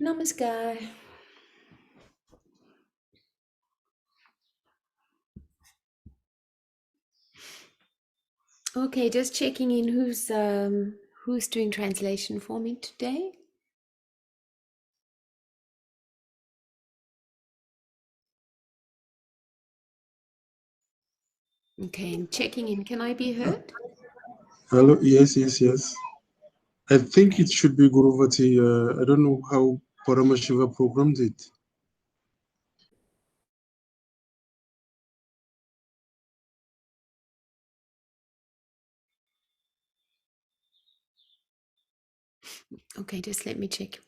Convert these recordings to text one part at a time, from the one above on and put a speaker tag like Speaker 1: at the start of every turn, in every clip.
Speaker 1: Namaskar. Okay, just checking in who's doing translation for me today. Okay, and checking in. Can I be heard?
Speaker 2: Hello. Yes. I think it should be Guruvati. I don't know how Paramashiva programmed it.
Speaker 1: Okay, just let me check.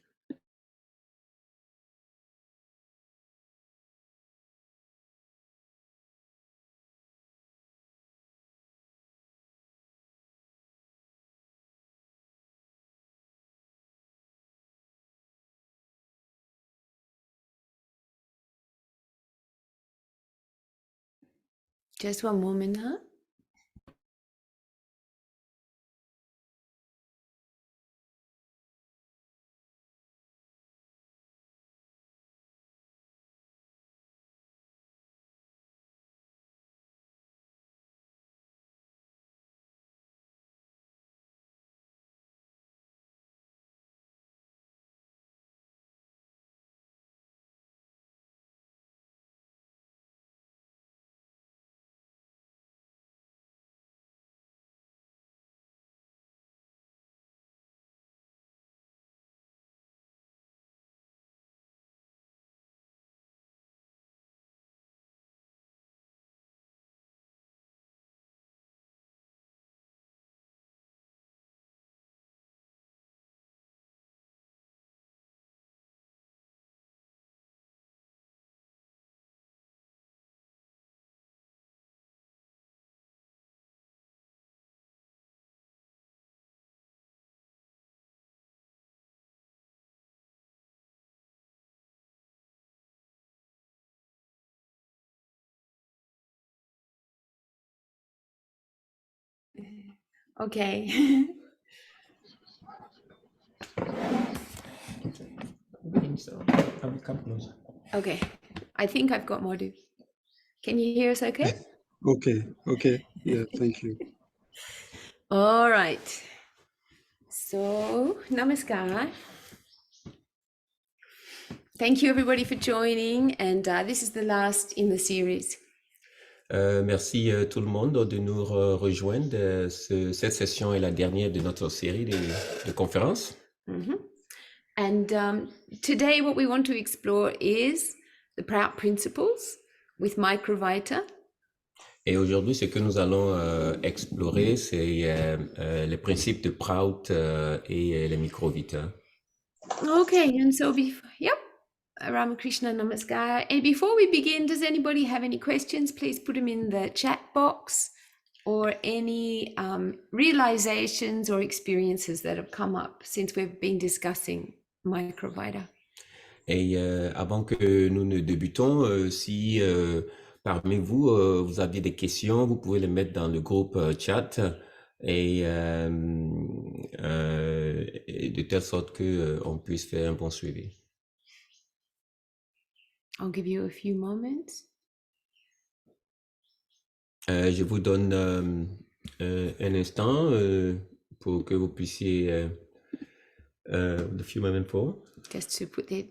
Speaker 1: Just one moment, huh? Okay. Okay. I think I've got Modu. Can you hear us okay?
Speaker 2: Okay. Yeah, thank you.
Speaker 1: All right. So, namaskar. Thank you everybody for joining, and this is the last in the series.
Speaker 3: Merci tout le monde de nous rejoindre. Cette session est la dernière de notre série de conférences.
Speaker 1: And today what we want to explore is the Prout principles with Microvita.
Speaker 3: Et aujourd'hui, ce que nous allons explorer, c'est les principes de Prout et les Microvita.
Speaker 1: Okay, and so yep, Ramakrishna Namaskar. And before we begin, does anybody have any questions? Please put them in the chat box, or any realizations or experiences that have come up since we've been discussing Microvita.
Speaker 3: Et avant que nous ne débutons, si parmi vous, vous aviez des questions, vous pouvez les mettre dans le groupe chat et de telle sorte que on puisse faire un bon suivi.
Speaker 1: I'll give you a few moments.
Speaker 3: Je vous donne un instant pour que vous puissiez the few moments for.
Speaker 1: Just to put the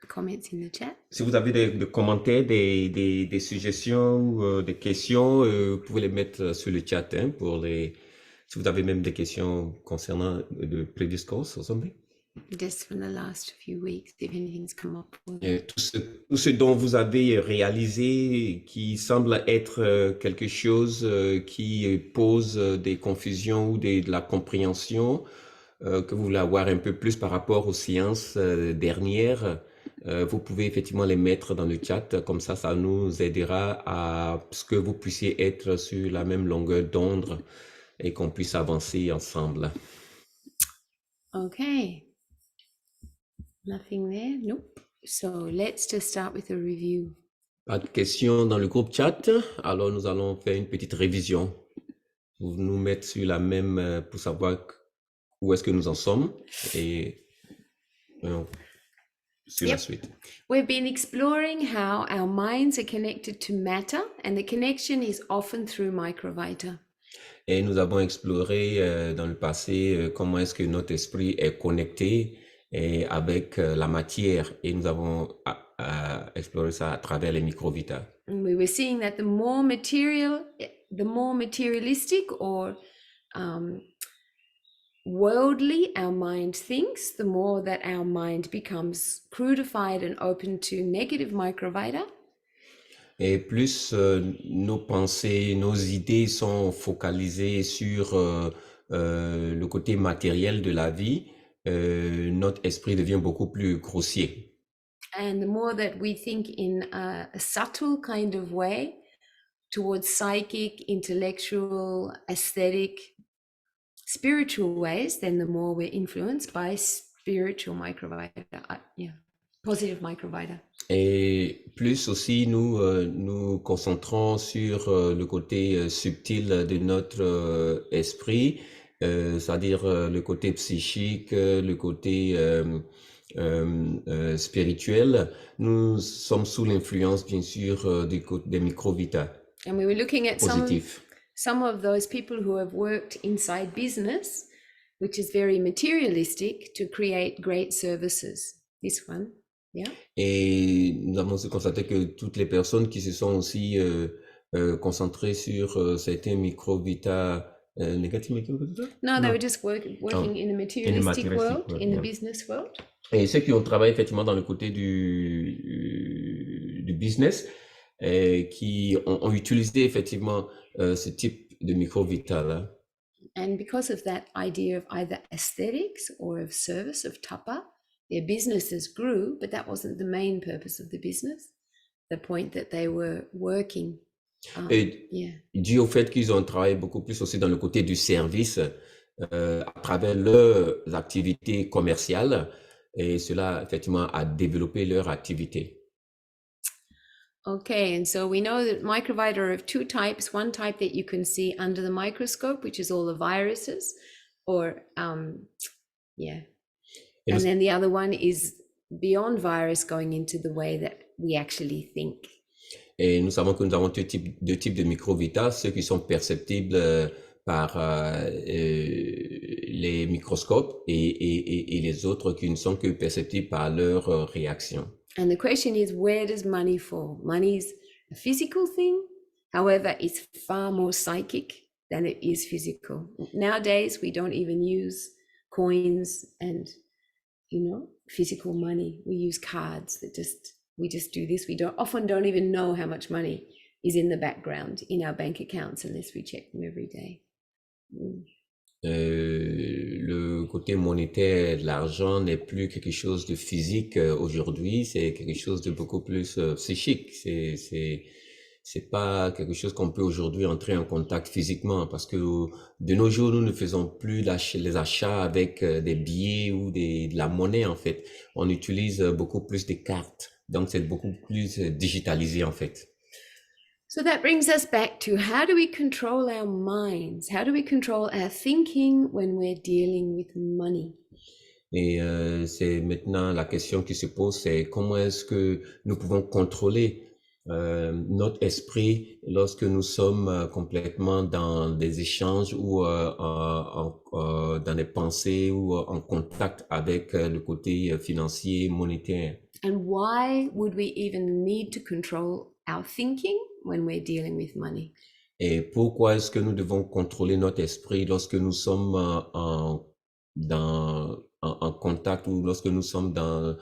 Speaker 1: comments in the chat.
Speaker 3: Si vous avez des commentaires, des suggestions ou des questions, vous pouvez les mettre sur le chat pour les. Si vous avez même des questions concernant le previous course or something.
Speaker 1: Just from the last few weeks, if anything's come up.
Speaker 3: Tout ce dont vous avez réalisé qui semble être quelque chose qui pose des confusions ou de la compréhension, que vous voulez avoir un peu plus par rapport aux séances dernières, vous pouvez effectivement les mettre dans le chat, comme ça nous aidera à ce que vous puissiez être sur la même longueur d'onde et qu'on puisse avancer ensemble.
Speaker 1: Okay. Nothing there? Nope. So let's just start with a review.
Speaker 3: Pas de questions dans le groupe chat, alors nous allons faire une petite révision. Vous nous mettre sur la même pour savoir où est-ce que nous en sommes et sur la suite.
Speaker 1: We've been exploring how our minds are connected to matter, and the connection is often through Microvita.
Speaker 3: Et nous avons exploré dans le passé comment est-ce que notre esprit est connecté avec la matière, et nous avons exploré ça à travers les Microvita.
Speaker 1: And we were seeing that the more materialistic or worldly our mind thinks, the more that our mind becomes crudified and open to negative Microvita.
Speaker 3: Et plus nos pensées, nos idées sont focalisées sur le côté matériel de la vie, notre esprit devient beaucoup plus grossier.
Speaker 1: And the more that we think in a subtle kind of way towards psychic, intellectual, aesthetic, spiritual ways, then the more we're influenced by spiritual Microvita, positive Microvita.
Speaker 3: Et plus aussi nous concentrons sur le côté subtil de notre esprit, c'est-à-dire le côté psychique, le côté spirituel. Nous sommes sous l'influence, bien sûr, des Microvita.
Speaker 1: And we were looking at
Speaker 3: positif.
Speaker 1: some of those people who have worked inside business, which is very materialistic, to create great services. This one. Yeah.
Speaker 3: Et nous avons aussi constaté que toutes les personnes qui se sont aussi concentrées sur certains Microvita négatifs.
Speaker 1: No, they were just working in a materialistic world, in the business world.
Speaker 3: Et ceux qui ont travaillé effectivement dans le côté du business, qui ont utilisé effectivement ce type de Microvita là.
Speaker 1: And because of that idea of either aesthetics or of service, of tapa, their businesses grew, but that wasn't the main purpose of the business, the point that they were working.
Speaker 3: Dû au fait qu'ils ont travaillé beaucoup plus aussi dans le côté du service à travers leurs activités commerciales, et cela effectivement a développé leur activité.
Speaker 1: Okay, and so we know that microvita are of two types. One type that you can see under the microscope, which is all the viruses, or yeah.
Speaker 3: Et
Speaker 1: And
Speaker 3: nous,
Speaker 1: then the other one is beyond virus, going into the way that we actually think.
Speaker 3: et nous savons que nous avons deux types de microvita, ceux qui sont perceptibles par les microscopes et les autres qui ne sont que perceptibles par leur réaction.
Speaker 1: And the question is, where does money fall? Money's a physical thing. However, it's far more psychic than it is physical. Nowadays, we don't even use coins and, physical money. We use cards that we just do this. We don't even know how much money is in the background in our bank accounts unless we check them every day.
Speaker 3: Le côté monétaire de l'argent n'est plus quelque chose de physique aujourd'hui, c'est quelque chose de beaucoup plus psychique. C'est pas quelque chose qu'on peut aujourd'hui entrer en contact physiquement parce que de nos jours, nous ne faisons plus les achats avec des billets ou de la monnaie en fait. On utilise beaucoup plus des cartes, donc c'est beaucoup plus digitalisé en fait.
Speaker 1: So that brings us back to, how do we control our minds? How do we control our thinking when we're dealing with money?
Speaker 3: Et c'est maintenant la question qui se pose, c'est comment est-ce que nous pouvons contrôler notre esprit lorsque nous sommes complètement dans des échanges ou dans des pensées ou en contact avec le côté financier, monétaire.
Speaker 1: And why would we even need to control our thinking when we're dealing with money?
Speaker 3: Et pourquoi est-ce que nous devons contrôler notre esprit lorsque nous sommes en contact ou lorsque nous sommes en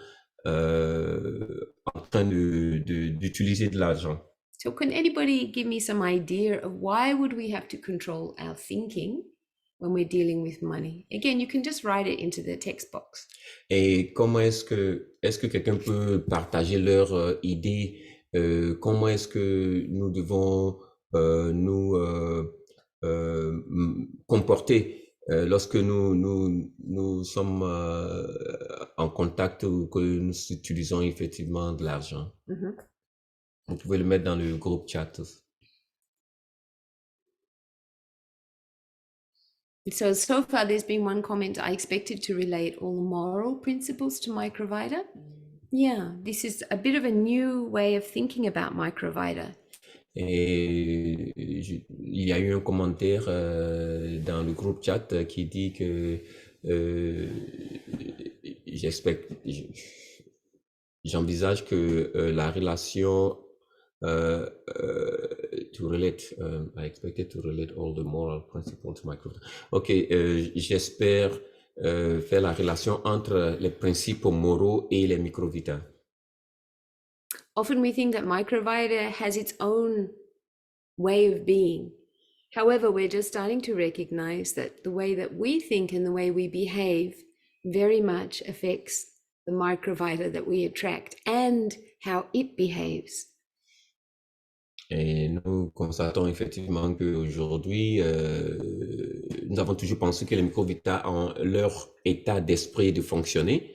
Speaker 3: train d'utiliser de l'argent?
Speaker 1: So can anybody give me some idea of why would we have to control our thinking when we're dealing with money? Again, you can just write it into the text box.
Speaker 3: Et comment est-ce que quelqu'un peut partager leur idée? Comment est-ce que nous devons nous comporter lorsque nous sommes en contact ou que nous utilisons effectivement de l'argent? Vous pouvez le mettre dans le groupe chat.
Speaker 1: So far there's been one comment: I expected to relate all the moral principles to Microvita. Yeah, this is a bit of a new way of thinking about Microvita.
Speaker 3: Et il y a eu un commentaire dans le groupe chat qui dit que j'envisage que la relation to relate, I expected to relate all the moral principles to Microvita. Ok, j'espère faire la relation entre les principes moraux et les Microvita.
Speaker 1: Often we think that Microvita has its own way of being. However, we're just starting to recognize that the way that we think and the way we behave very much affects the Microvita that we attract and how it behaves.
Speaker 3: Et nous constatons effectivement qu'aujourd'hui, nous avons toujours pensé que les Microvita ont leur état d'esprit de fonctionner,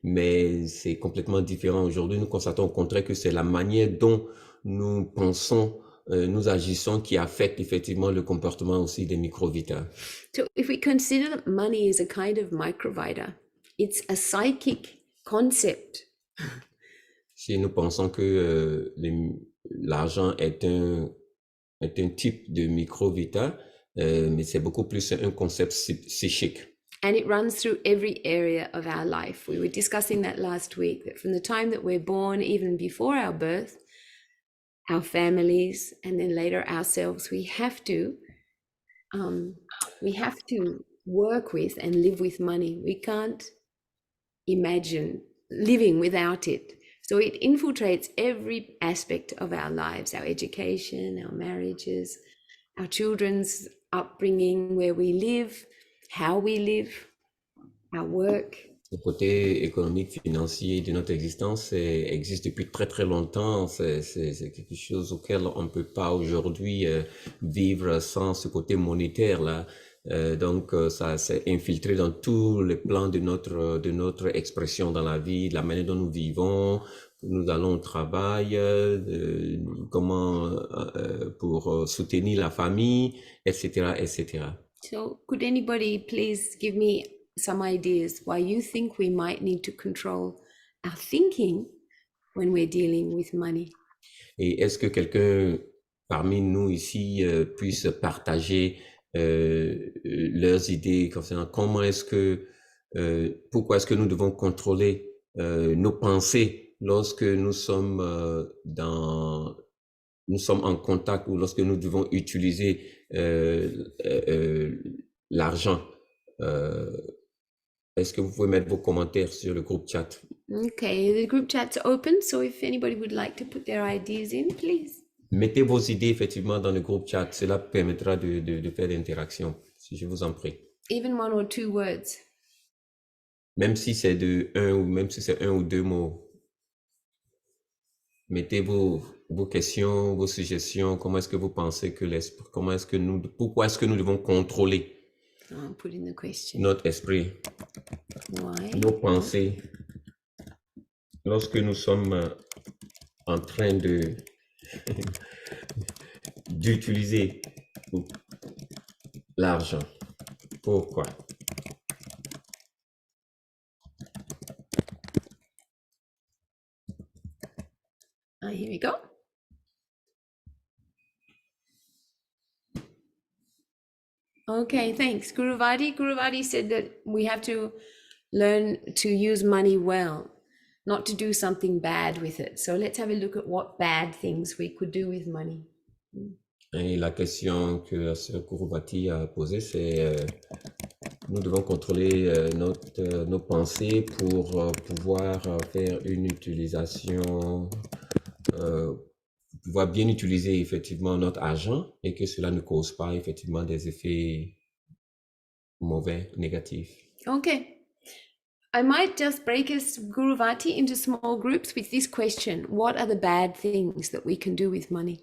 Speaker 3: mais c'est complètement différent aujourd'hui. Nous constatons au contraire que c'est la manière dont nous pensons, nous agissons qui affecte effectivement le comportement aussi des Microvita.
Speaker 1: So if we consider that money is a kind of Microvita, it's a psychic concept.
Speaker 3: Si nous pensons que l'argent est un type de Microvita, mais c'est beaucoup plus un concept psychique.
Speaker 1: And it runs through every area of our life. We were discussing that last week, that from the time that we're born, even before our birth, our families, and then later ourselves, we have to work with and live with money. We can't imagine living without it. So it infiltrates every aspect of our lives, our education, our marriages, our children's upbringing, where we live, how we live, our work.
Speaker 3: Le côté économique, financier de notre existence existe depuis très très longtemps. C'est quelque chose auquel on ne peut pas aujourd'hui vivre sans ce côté monétaire là. Donc, ça s'est infiltré dans tous les plans de notre expression dans la vie, de la manière dont nous vivons, nous allons au travail, comment pour soutenir la famille, etc., etc.
Speaker 1: So could anybody please give me some ideas why you think we might need to control our thinking when we're dealing with money?
Speaker 3: Et est-ce que quelqu'un parmi nous ici puisse partager leurs idées concernant pourquoi est-ce que nous devons contrôler nos pensées lorsque nous sommes en contact ou lorsque nous devons utiliser l'argent. Est-ce que vous pouvez mettre vos commentaires sur le groupe chat?
Speaker 1: Okay, the group chat's open, so if anybody would like to put their ideas in, please.
Speaker 3: Mettez vos idées effectivement dans le groupe chat. Cela permettra de faire l'interaction, si je vous en prie.
Speaker 1: Even 1 or 2 words.
Speaker 3: Même si c'est même si c'est 1 ou 2 mots. Mettez vos questions, vos suggestions. Comment est-ce que vous pensez que pourquoi est-ce que nous devons contrôler
Speaker 1: I'll put in the question.
Speaker 3: notre esprit,
Speaker 1: Why?
Speaker 3: nos pensées, lorsque nous sommes en train d'utiliser l'argent? Pourquoi?
Speaker 1: Here we go. Okay, thanks. Guruvadi said that we have to learn to use money well, not to do something bad with it. So let's have a look at what bad things we could do with money.
Speaker 3: Et la question que la sœur Guruvati a posée, c'est nous devons contrôler nos pensées pour pouvoir faire une utilisation, pouvoir bien utiliser effectivement notre argent et que cela ne cause pas effectivement des effets mauvais, négatifs.
Speaker 1: Okay. I might just break us, Guruvati, into small groups with this question. What are the bad things that we can do with money?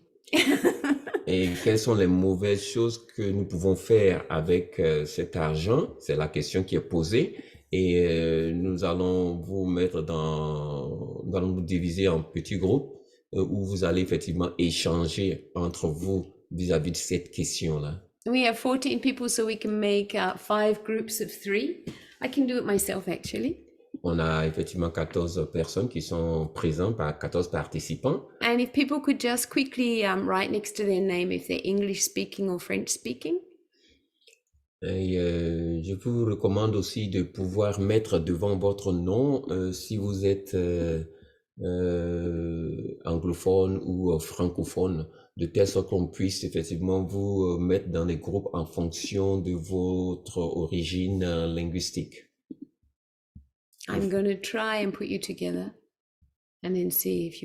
Speaker 3: Et quelles sont les mauvaises choses que nous pouvons faire avec cet argent? C'est la question qui est posée. Et nous allons nous allons nous diviser en petits groupes où vous allez effectivement échanger entre vous vis-à-vis de cette question-là.
Speaker 1: We have 14 people, so we can make 5 groups of 3. I can do it myself, actually.
Speaker 3: On a effectivement 14 personnes qui sont présentes, par 14 participants.
Speaker 1: And if people could just quickly write next to their name if they're English speaking or French speaking.
Speaker 3: Et je vous recommande aussi de pouvoir mettre devant votre nom si vous êtes anglophone ou francophone, de telle sorte qu'on puisse effectivement vous mettre dans des groupes en fonction de votre origine linguistique.
Speaker 1: I'm going to try and put you together and then see if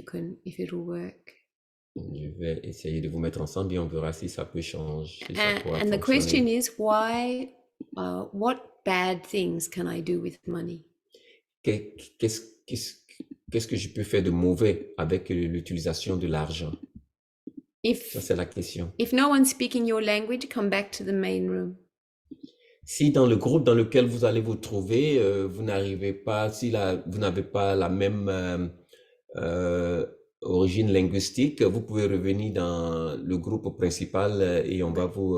Speaker 1: it'll work.
Speaker 3: Je vais essayer de vous mettre ensemble et on verra si ça peut changer. Si ça pourra
Speaker 1: And the
Speaker 3: fonctionner.
Speaker 1: question is what bad things can I do with money?
Speaker 3: Qu'est-ce que je peux faire de mauvais avec l'utilisation de l'argent? Ça, c'est la question.
Speaker 1: If no one's speaking your language, come back to the main room.
Speaker 3: Si dans le groupe dans lequel vous allez vous trouver, vous n'avez pas la même origine linguistique, vous pouvez revenir dans le groupe principal et on va vous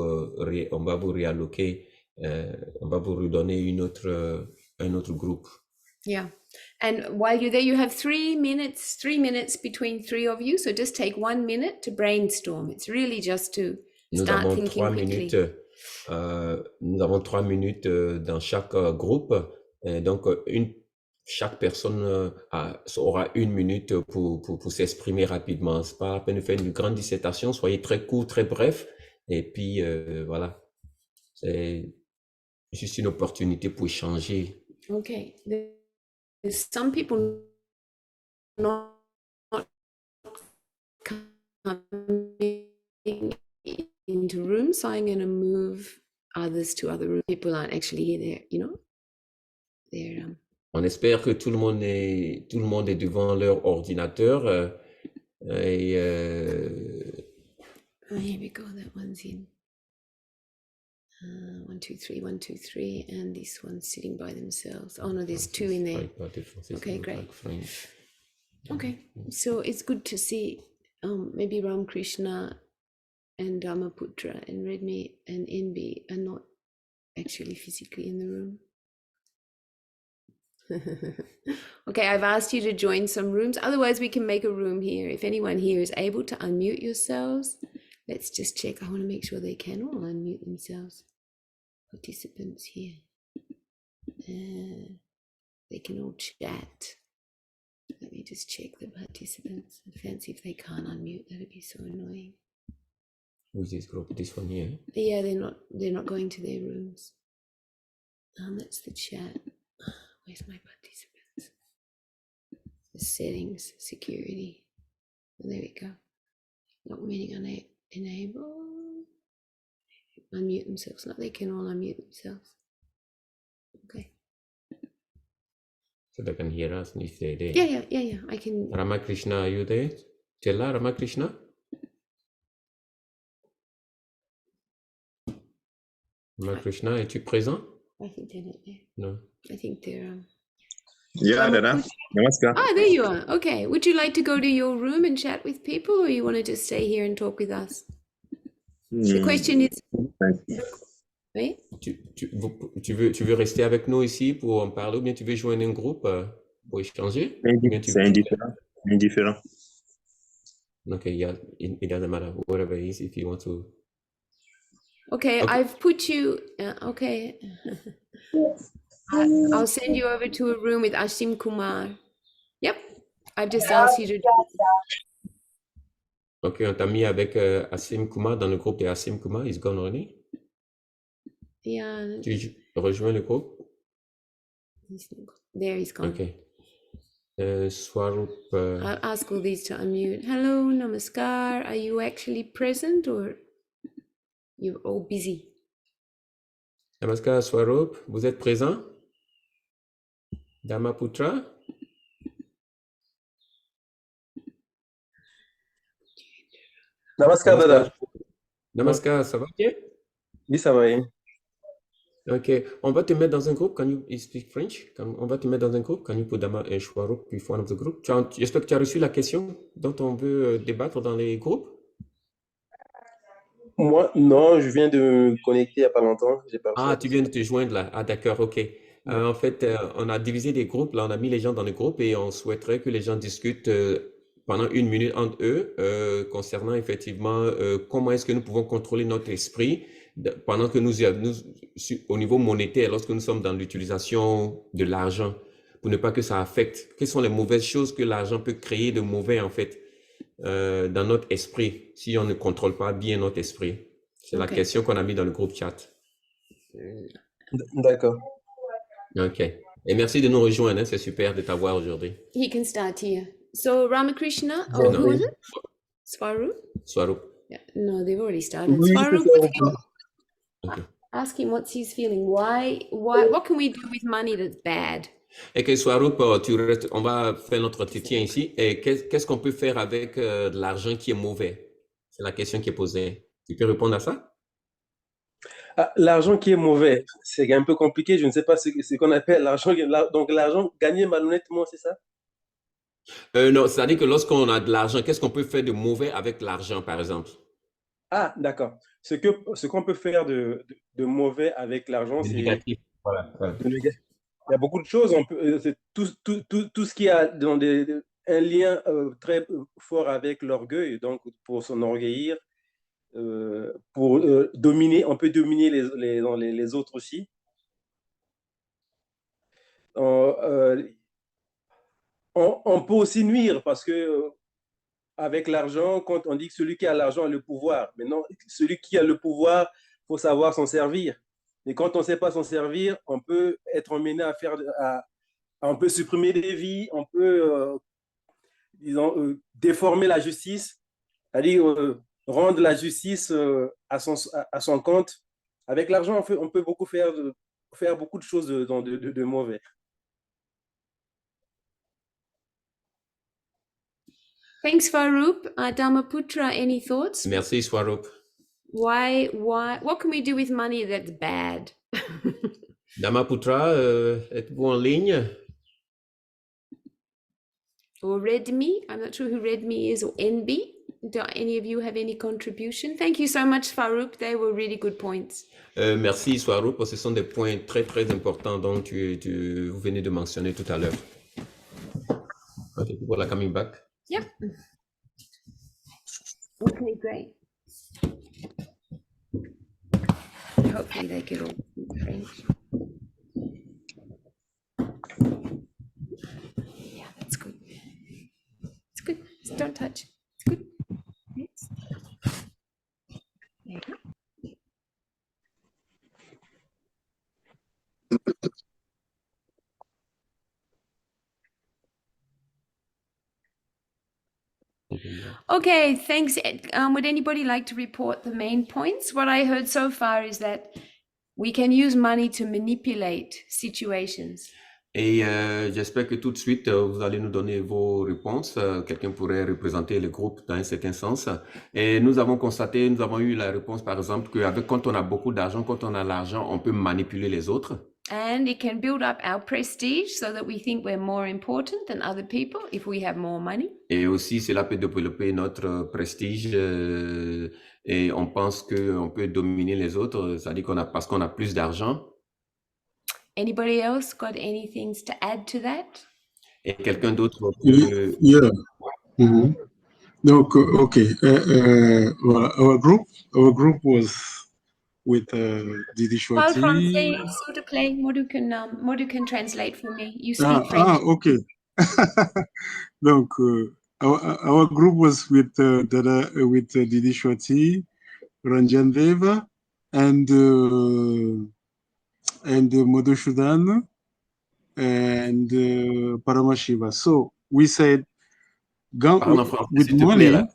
Speaker 3: réalloquer, on va vous redonner un autre groupe.
Speaker 1: Yeah. And while you're there, you have 3 minutes between 3 of you. So just take 1 minute to brainstorm. It's really just to start thinking quickly.
Speaker 3: Nous avons 3 minutes dans chaque groupe. Donc, chaque personne aura 1 minute pour s'exprimer rapidement. C'est pas la peine de faire une grande dissertation. Soyez très court, très bref. Et puis, voilà. C'est juste une opportunité pour échanger.
Speaker 1: Okay. There's some people not coming into rooms, so I'm going to move others to other rooms. People aren't actually there, you know. They're
Speaker 3: On espère que tout le monde est devant leur ordinateur et
Speaker 1: here we go. That one's in. 1, 2, 3, 1, 2, 3, and this one's sitting by themselves. Oh no, there's 2 in there. Okay, great. Okay, so it's good to see maybe Ramakrishna and Dharmaputra and Redmi and Envy are not actually physically in the room. Okay, I've asked you to join some rooms. Otherwise, we can make a room here. If anyone here is able to unmute yourselves, let's just check. I want to make sure they can all unmute themselves. Participants here. They can all chat. Let me just check the participants. Fancy if they can't unmute. That'd be so annoying.
Speaker 3: Who's this group? This one here?
Speaker 1: Yeah, they're not going to their rooms. That's the chat. Where's my participants? The settings, security. Oh, there we go. Not meeting enable. Unmute themselves. No, they can all unmute themselves. Okay.
Speaker 3: So they can hear us if they're there.
Speaker 1: Yeah. I can.
Speaker 3: Ramakrishna, are you there? Chella, Ramakrishna? Ramakrishna, es-tu présent?
Speaker 1: I think they're not there.
Speaker 3: No.
Speaker 1: I think they're.
Speaker 4: Yeah, Dada. Namaskar.
Speaker 1: Ah, there you are. Okay. Would you like to go to your room and chat with people, or you want to just stay here and talk with us? The question is. Oui?
Speaker 3: Tu veux rester avec nous ici pour en parler, ou bien tu veux joindre un groupe pour échanger?
Speaker 4: C'est indifférent. Indifférent.
Speaker 3: Okay, yeah, it doesn't matter. Whatever it is, if you want to.
Speaker 1: Okay, I've put you. Okay. I'll send you over to a room with Ashim Kumar. Yep. I've just asked you to.
Speaker 3: Ok, on t'a mis avec Asim Kumar dans le groupe de Asim Kumar. Is gone already?
Speaker 1: Yeah.
Speaker 3: Tu rejoins le groupe?
Speaker 1: There he's gone.
Speaker 3: Ok. Swarup.
Speaker 1: I'll ask all these to unmute. Hello, namaskar. Are you actually present or you're all busy?
Speaker 3: Namaskar, Swarup. Vous êtes présent? Dharmaputra?
Speaker 5: Namaskar, Dada.
Speaker 3: Namaskar, ça va bien?
Speaker 5: Oui, ça va.
Speaker 3: Ok, on va te mettre dans un groupe. Can you speak French? On va te mettre dans un groupe. Can you put Dharma and Swarup before one of the group? J'espère que tu as reçu la question dont on veut débattre dans les groupes.
Speaker 5: Moi, non, je viens de me connecter il n'y a pas longtemps. J'ai pas reçu la
Speaker 3: Tu
Speaker 5: question.
Speaker 3: viens de te joindre là. Ah, d'accord, ok. En fait, on a divisé des groupes. Là, on a mis les gens dans les groupes et on souhaiterait que les gens discutent pendant 1 minute entre eux concernant effectivement comment est-ce que nous pouvons contrôler notre esprit pendant que nous, au niveau monétaire, lorsque nous sommes dans l'utilisation de l'argent, pour ne pas que ça affecte. Quelles sont les mauvaises choses que l'argent peut créer de mauvais en fait dans notre esprit si on ne contrôle pas bien notre esprit? C'est la question qu'on a mis dans le groupe chat.
Speaker 5: D'accord.
Speaker 3: Ok. Et merci de nous rejoindre. Hein. C'est super de t'avoir aujourd'hui.
Speaker 1: He can start here. So Ramakrishna, who was it? Swarup?
Speaker 3: Swarup.
Speaker 1: Yeah. No, they've already started.
Speaker 5: Oui,
Speaker 1: Swarup,
Speaker 3: Okay.
Speaker 1: ask him what's his feeling. What can we do with money that's bad?
Speaker 3: Et que Swarup, on va faire notre entretien ici. Et qu'est-ce qu'on peut faire avec de l'argent qui est mauvais? C'est la question qui est posée. Tu peux répondre à ça?
Speaker 5: L'argent qui est mauvais, c'est un peu compliqué. Je ne sais pas ce qu'on appelle l'argent. Donc, l'argent gagné malhonnêtement, c'est ça?
Speaker 3: Non, c'est-à-dire que lorsqu'on a de l'argent, qu'est-ce qu'on peut faire de mauvais avec l'argent, par exemple?
Speaker 5: Ah, d'accord. Ce qu'on peut faire de mauvais avec l'argent, c'est...
Speaker 3: Négatif. Voilà.
Speaker 5: Il y a beaucoup de choses. C'est tout ce qui a un lien très fort avec l'orgueil. Donc, pour s'enorgueillir, pour dominer, on peut dominer les autres aussi. On peut aussi nuire parce que avec l'argent, quand on dit que celui qui a l'argent a le pouvoir, mais non, celui qui a le pouvoir, il faut savoir s'en servir. Et quand on ne sait pas s'en servir, on peut être emmené on peut supprimer des vies, on peut, déformer la justice, c'est-à-dire rendre la justice à son compte. Avec l'argent, on peut beaucoup faire beaucoup de choses de mauvais.
Speaker 1: Thanks, Swarup. Dharmaputra, any thoughts?
Speaker 3: Merci, Swarup.
Speaker 1: What can we do with money that's bad?
Speaker 3: Damaputra, êtes-vous en ligne?
Speaker 1: Or Redmi? I'm not sure who Redmi is, or NB. Do any of you have any contribution? Thank you so much, Farouk. They were really good points.
Speaker 3: Merci, Swarou, parce que ce sont des points très, très importants dont vous venez de mentionner tout à l'heure. Okay, people are coming back.
Speaker 1: Yep. Okay, great. Hopefully they get all in French. Yeah, that's good. It's good. Just don't touch. It's good. Yes. There you go. Okay, thanks. Would anybody like to report the main points? What I heard so far is that we can use money to manipulate situations.
Speaker 3: Et j'espère que tout de suite, vous allez nous donner vos réponses. Quelqu'un pourrait représenter le groupe dans un certain sens. Et nous avons constaté, nous avons eu la réponse, par exemple, quand on a beaucoup d'argent, quand on a l'argent, on peut manipuler les autres.
Speaker 1: And it can build up our prestige so that we think we're more important than other people if we have more money.
Speaker 3: Et aussi, cela peut développer notre prestige et on pense qu'on peut dominer les autres, c'est-à-dire parce qu'on a plus d'argent.
Speaker 1: Anybody else got anything to add to that?
Speaker 3: Et quelqu'un d'autre
Speaker 2: peut... Yeah. Mm-hmm. Donc, okay. Voilà. Our group was with Didi Shwati.
Speaker 1: Parle français, s'il te plaît. Modu can translate for me. You speak French.
Speaker 2: Okay. Donc, our group was with Didi Shwati, Ranjan Deva, and Madhusudhan and Paramashiva. So we said, with money.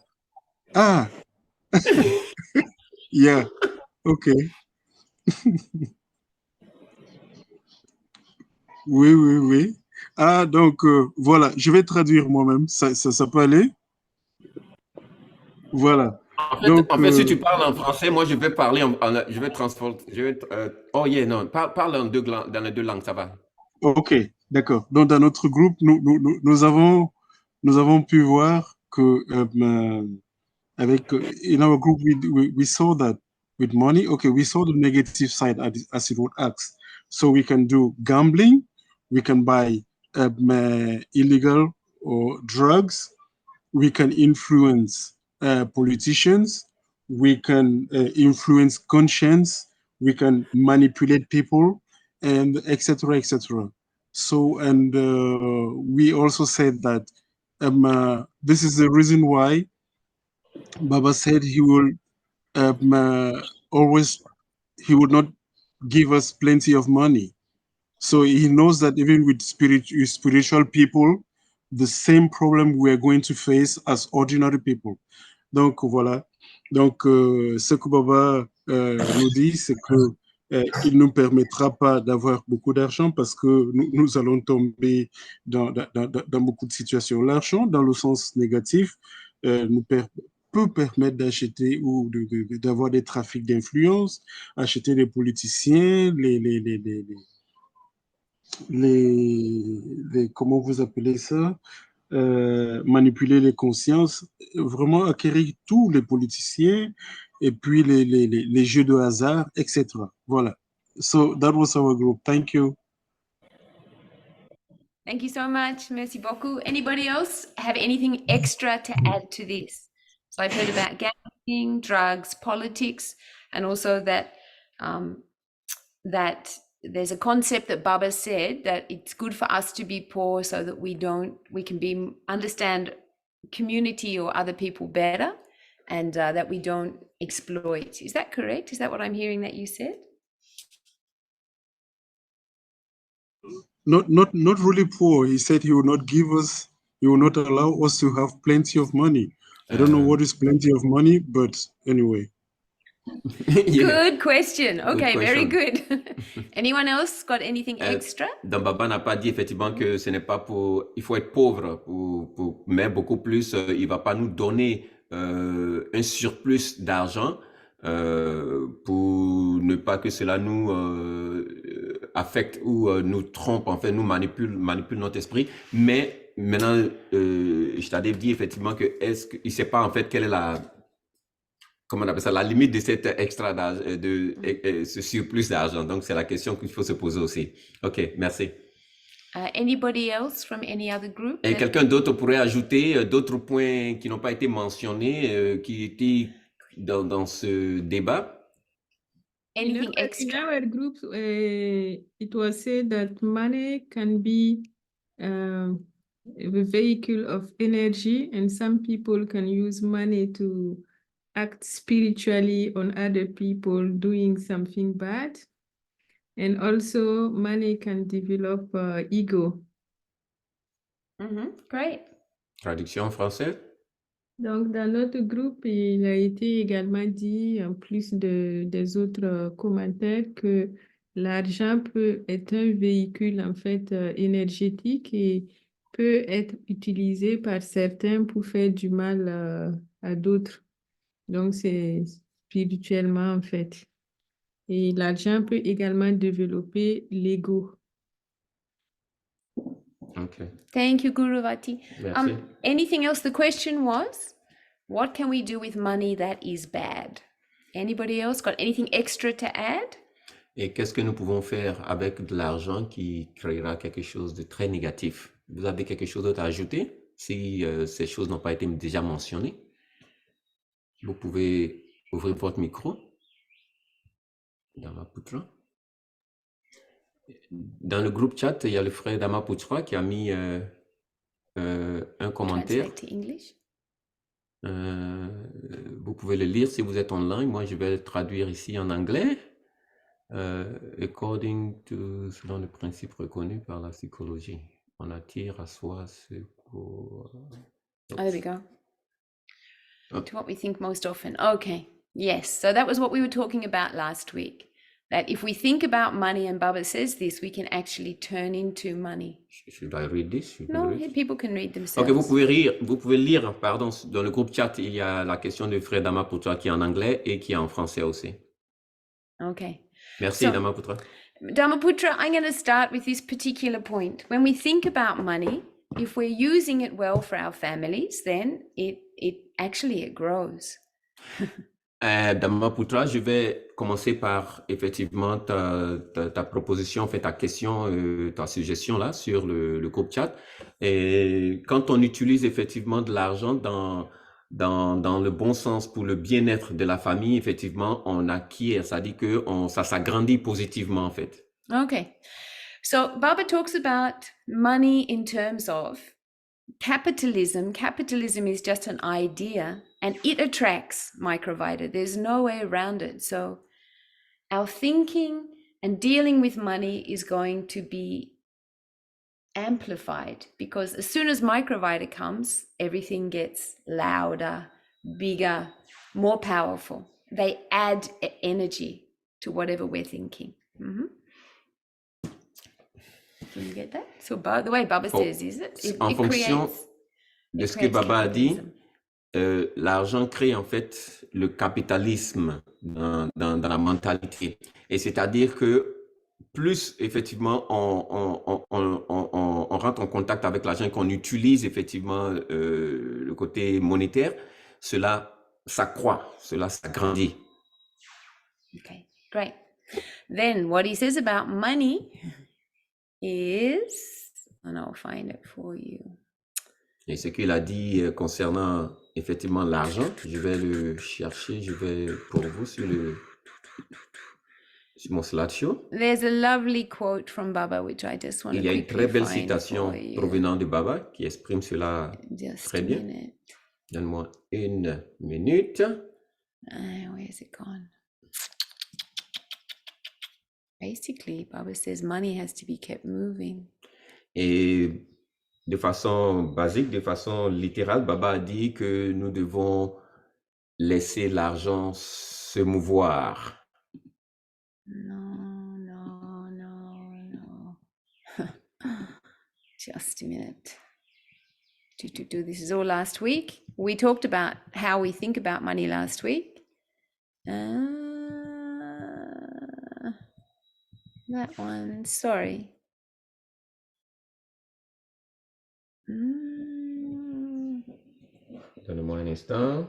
Speaker 2: Yeah. Okay. Oui. Donc, voilà, je vais traduire moi-même. Ça peut aller? Voilà.
Speaker 3: En fait, si tu parles en français, moi, je vais parler je vais transporter. Parle dans les deux langues, ça va.
Speaker 2: Ok, d'accord. Donc, dans notre groupe, nous avons pu voir que in our group, we saw that with money, okay, we saw the negative side as it would ask. So we can do gambling, we can buy illegal or drugs, we can influence politicians, we can influence conscience, we can manipulate people, and etc. So, and we also said that this is the reason why Baba said he will he would not give us plenty of money. So he knows that even with spiritual people, the same problem we are going to face as ordinary people. Donc voilà. Donc ce que Baba nous dit, c'est que il ne nous permettra pas d'avoir beaucoup d'argent parce que nous allons tomber dans beaucoup de situations. L'argent, dans le sens négatif, peut permettre d'acheter ou d'avoir des trafics d'influence, acheter les politiciens, comment vous appelez ça, manipuler les consciences, vraiment acquérir tous les politiciens et puis les jeux de hasard, etc. Voilà. So that was our group. Thank you.
Speaker 1: Thank you so much. Merci beaucoup. Anybody else have anything extra to add to this? So I've heard about gambling, drugs, politics, and also that that there's a concept that Baba said that it's good for us to be poor so that we can understand community or other people better, and that we don't exploit. Is that correct? Is that what I'm hearing that you said?
Speaker 2: Not really poor. He said he will not allow us to have plenty of money. I don't know what is plenty of money, but anyway.
Speaker 1: Yeah. Good question. Okay, very good. Anyone else got anything extra?
Speaker 3: Donc Baba n'a pas dit effectivement que ce n'est pas il faut être pauvre mais beaucoup plus, il va pas nous donner un surplus d'argent, pour ne pas que cela nous affecte ou nous trompe, en fait, nous manipule notre esprit. Mais maintenant, je t'avais dit effectivement que il ne sait pas en fait quelle est comment on appelle ça, la limite de cet extra d'argent, ce surplus d'argent. Donc, c'est la question qu'il faut se poser aussi. OK, merci.
Speaker 1: Anybody else from any other group?
Speaker 3: Et quelqu'un d'autre pourrait ajouter d'autres points qui n'ont pas été mentionnés, qui étaient dans ce débat?
Speaker 1: Anything extra?
Speaker 6: In our group, it was said that money can be a vehicle of energy, and some people can use money to act spiritually on other people doing something bad. And also money can develop ego.
Speaker 1: Great.
Speaker 3: Traduction en français?
Speaker 6: Donc, dans notre groupe, il a été également dit, en plus des autres commentaires, que l'argent est un véhicule en fait énergétique et peut être utilisé par certains pour faire du mal à d'autres. Donc, c'est spirituellement en fait. Et l'argent peut également développer l'ego.
Speaker 3: Okay.
Speaker 1: Thank you, Guruvati.
Speaker 3: Merci.
Speaker 1: Anything else? The question was, what can we do with money that is bad? Anybody else got anything extra to add?
Speaker 3: Et qu'est-ce que nous pouvons faire avec de l'argent qui créera quelque chose de très négatif? Vous avez quelque chose d'autre à ajouter? Si ces choses n'ont pas été déjà mentionnées, vous pouvez ouvrir votre micro. Damaputra. Dans le groupe chat, il y a le frère Damaputra qui a mis un commentaire.
Speaker 1: Translate to English.
Speaker 3: Vous pouvez le lire si vous êtes en ligne. Moi, je vais le traduire ici en anglais. According to, selon le principe reconnu par la psychologie, on attire à soi ce qu'on...
Speaker 1: Oh, there we go. To what we think most often. Okay. Yes. So that was what we were talking about last week. That if we think about money, and Baba says this, we can actually turn into money.
Speaker 3: Should I read this?
Speaker 1: No, people can read themselves.
Speaker 3: Ok, vous pouvez lire, pardon, dans le groupe chat, il y a la question de frère Damaputra qui est en anglais et qui est en français aussi.
Speaker 1: Okay.
Speaker 3: Merci,
Speaker 1: So-
Speaker 3: Damaputra.
Speaker 1: Dharmaputra, I'm going to start with this particular point. When we think about money, if we're using it well for our families, then it grows.
Speaker 3: Damaputra, je vais commencer par effectivement ta proposition, en fait, ta question, ta suggestion là sur le groupe chat. Et quand on utilise effectivement de l'argent dans le bon sens pour le bien-être de la famille, effectivement, on acquiert, ça dit que ça s'agrandit positivement en fait.
Speaker 1: Okay. So Baba talks about money in terms of capitalism. Capitalism is just an idea and it attracts Microvita. There's no way around it. So our thinking and dealing with money is going to be amplified because as soon as Microvita comes, everything gets louder, bigger, more powerful. They add energy to whatever we're thinking. Can you get that? So the way Baba says, is it?
Speaker 3: En fonction de
Speaker 1: it
Speaker 3: ce que
Speaker 1: creates
Speaker 3: Baba a dit,
Speaker 1: capitalism.
Speaker 3: l'argent crée en fait le capitalisme dans la mentalité. Et c'est-à-dire que plus effectivement on rentre en contact avec l'argent, qu'on utilise effectivement le côté monétaire, cela s'accroît, cela s'agrandit.
Speaker 1: Okay, great. Then what he says about money is, and I'll find it for you.
Speaker 3: Et ce qu'il a dit concernant effectivement l'argent, je vais le chercher, je vais pour vous sur mon slideshow.
Speaker 1: There's a lovely quote from Baba, which I just want to
Speaker 3: Il y a une
Speaker 1: quickly
Speaker 3: très belle
Speaker 1: find
Speaker 3: citation
Speaker 1: for you.
Speaker 3: provenant de Baba qui exprime cela
Speaker 1: Just
Speaker 3: très
Speaker 1: a
Speaker 3: bien.
Speaker 1: minute.
Speaker 3: Donne-moi une minute.
Speaker 1: Where's it gone? Basically, Baba says money has to be kept moving.
Speaker 3: Et de façon basique, de façon littérale, Baba a dit que nous devons laisser l'argent se mouvoir.
Speaker 1: No. Just a minute. This is all last week. We talked about how we think about money last week. That one, sorry.
Speaker 3: Donne-moi un instant.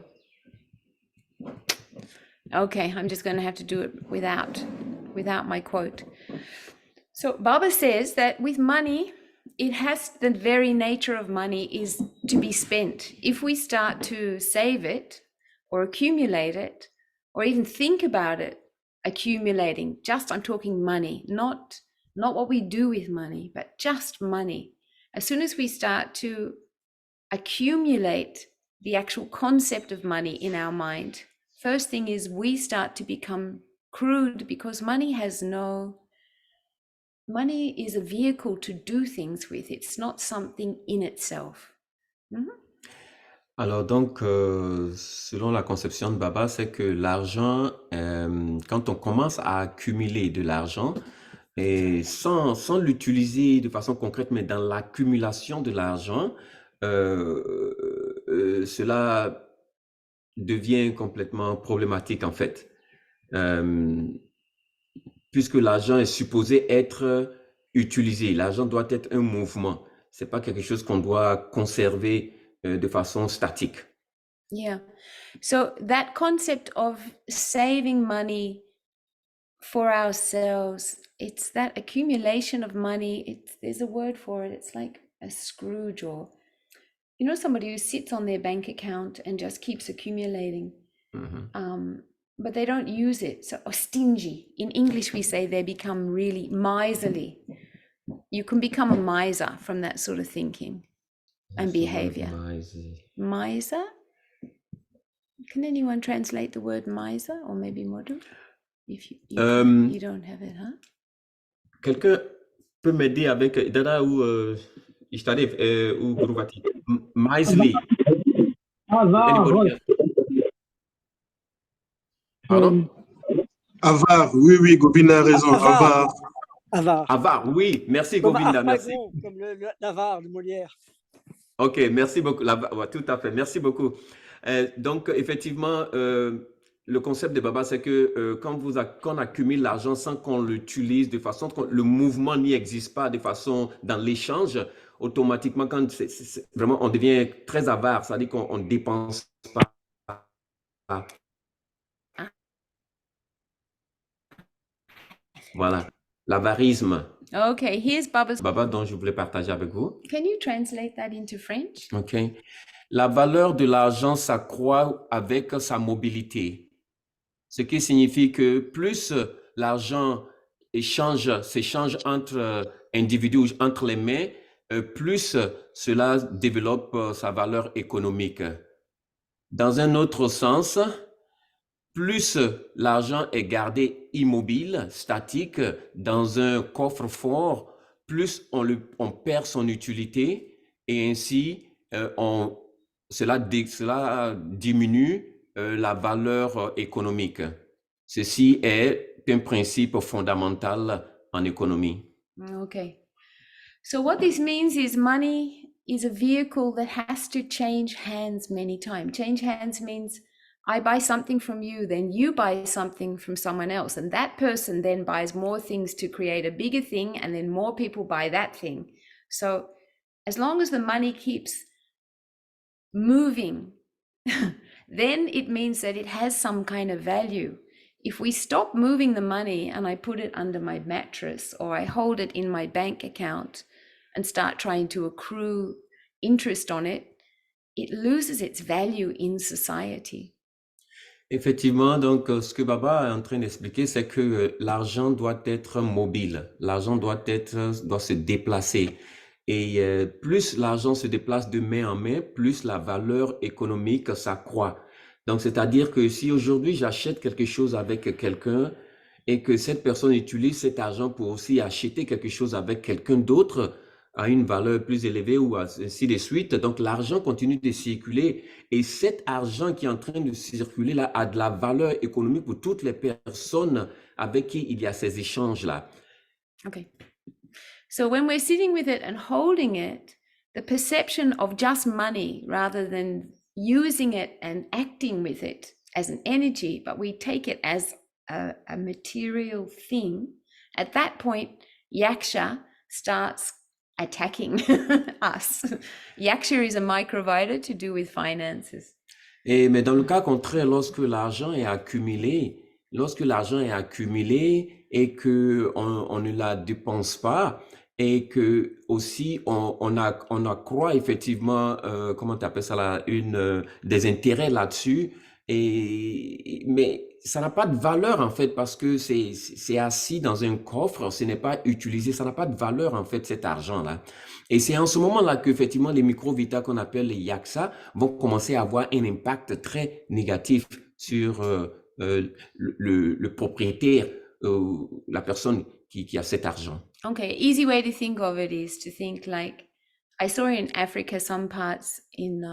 Speaker 1: Okay, I'm just going to have to do it without my quote. So Baba says that with money, it has the very nature of money is to be spent. If we start to save it or accumulate it or even think about it accumulating, just I'm talking money, not what we do with money, but just money. As soon as we start to accumulate the actual concept of money in our mind, first thing is we start to become crude because money is a vehicle to do things with. It's not something in itself.
Speaker 3: Alors donc, selon la conception de Baba, c'est que l'argent, quand on commence à accumuler de l'argent, et sans l'utiliser de façon concrète, mais dans l'accumulation de l'argent, cela devient complètement problématique en fait. Puisque l'argent est supposé être utilisé. L'argent doit être un mouvement. C'est pas quelque chose qu'on doit conserver de façon statique.
Speaker 1: Yeah. So that concept of saving money for ourselves, it's that accumulation of money. There's a word for it. It's like a Scrooge, or somebody who sits on their bank account and just keeps accumulating. But they don't use it. So, or stingy. In English, we say they become really miserly. You can become a miser from that sort of thinking and behavior. Miser? Can anyone translate the word miser, or maybe Modu? If you don't have it, huh?
Speaker 3: Quelqu'un peut m'aider avec Dada ou Ishtadev ou Guruvati? Miserly. Pardon?
Speaker 2: Avare, oui, Govinda a raison. Avare.
Speaker 3: Avare, oui. Merci Govinda, merci.
Speaker 7: Comme l'avare de Molière.
Speaker 3: Ok, merci beaucoup. Ouais, tout à fait, merci beaucoup. Donc, effectivement, le concept de Baba, c'est que quand on accumule l'argent sans qu'on l'utilise de façon que le mouvement n'y existe pas de façon dans l'échange, automatiquement, quand vraiment on devient très avare, c'est-à-dire qu'on ne dépense pas. Voilà, l'avarisme.
Speaker 1: Okay, here's Baba's.
Speaker 3: Baba dont je voulais partager avec vous.
Speaker 1: Can you translate that into French?
Speaker 3: Ok. La valeur de l'argent s'accroît avec sa mobilité. Ce qui signifie que plus l'argent s'échange entre individus, entre les mains, plus cela développe sa valeur économique. Dans un autre sens, plus l'argent est gardé immobile, statique, dans un coffre-fort, plus on perd son utilité et ainsi cela diminue la valeur économique. Ceci est un principe fondamental en économie.
Speaker 1: Okay. So what this means is money is a vehicle that has to change hands many times. Change hands means I buy something from you, then you buy something from someone else, and that person then buys more things to create a bigger thing, and then more people buy that thing. So as long as the money keeps moving, then it means that it has some kind of value. If we stop moving the money and I put it under my mattress or I hold it in my bank account and start trying to accrue interest on it, it loses its value in society.
Speaker 3: Effectivement, donc ce que Baba est en train d'expliquer, c'est que l'argent doit être mobile, l'argent doit se déplacer. Et plus l'argent se déplace de main en main, plus la valeur économique s'accroît. Donc, c'est-à-dire que si aujourd'hui j'achète quelque chose avec quelqu'un et que cette personne utilise cet argent pour aussi acheter quelque chose avec quelqu'un d'autre à une valeur plus élevée ou ainsi de suite, donc l'argent continue de circuler et cet argent qui est en train de circuler là a de la valeur économique pour toutes les personnes avec qui il y a ces échanges-là.
Speaker 1: Okay. So when we're sitting with it and holding it, the perception of just money rather than using it and acting with it as an energy, but we take it as a material thing, at that point, Yaksha starts attacking us. Yaksha is a microvita to do with finances.
Speaker 3: Mais dans le cas contraire, lorsque l'argent est accumulé et que on ne la dépense pas et que aussi on accroît effectivement, comment tu appelles ça là, des intérêts là-dessus, mais ça n'a pas de valeur en fait parce que c'est assis dans un coffre, ce n'est pas utilisé, ça n'a pas de valeur en fait cet argent-là. Et c'est en ce moment-là qu'effectivement les microvitas qu'on appelle les yaksa vont commencer à avoir un impact très négatif sur le propriétaire, la personne qui a cet argent.
Speaker 1: Okay, easy way to think of it is to think like, I saw in Africa some parts in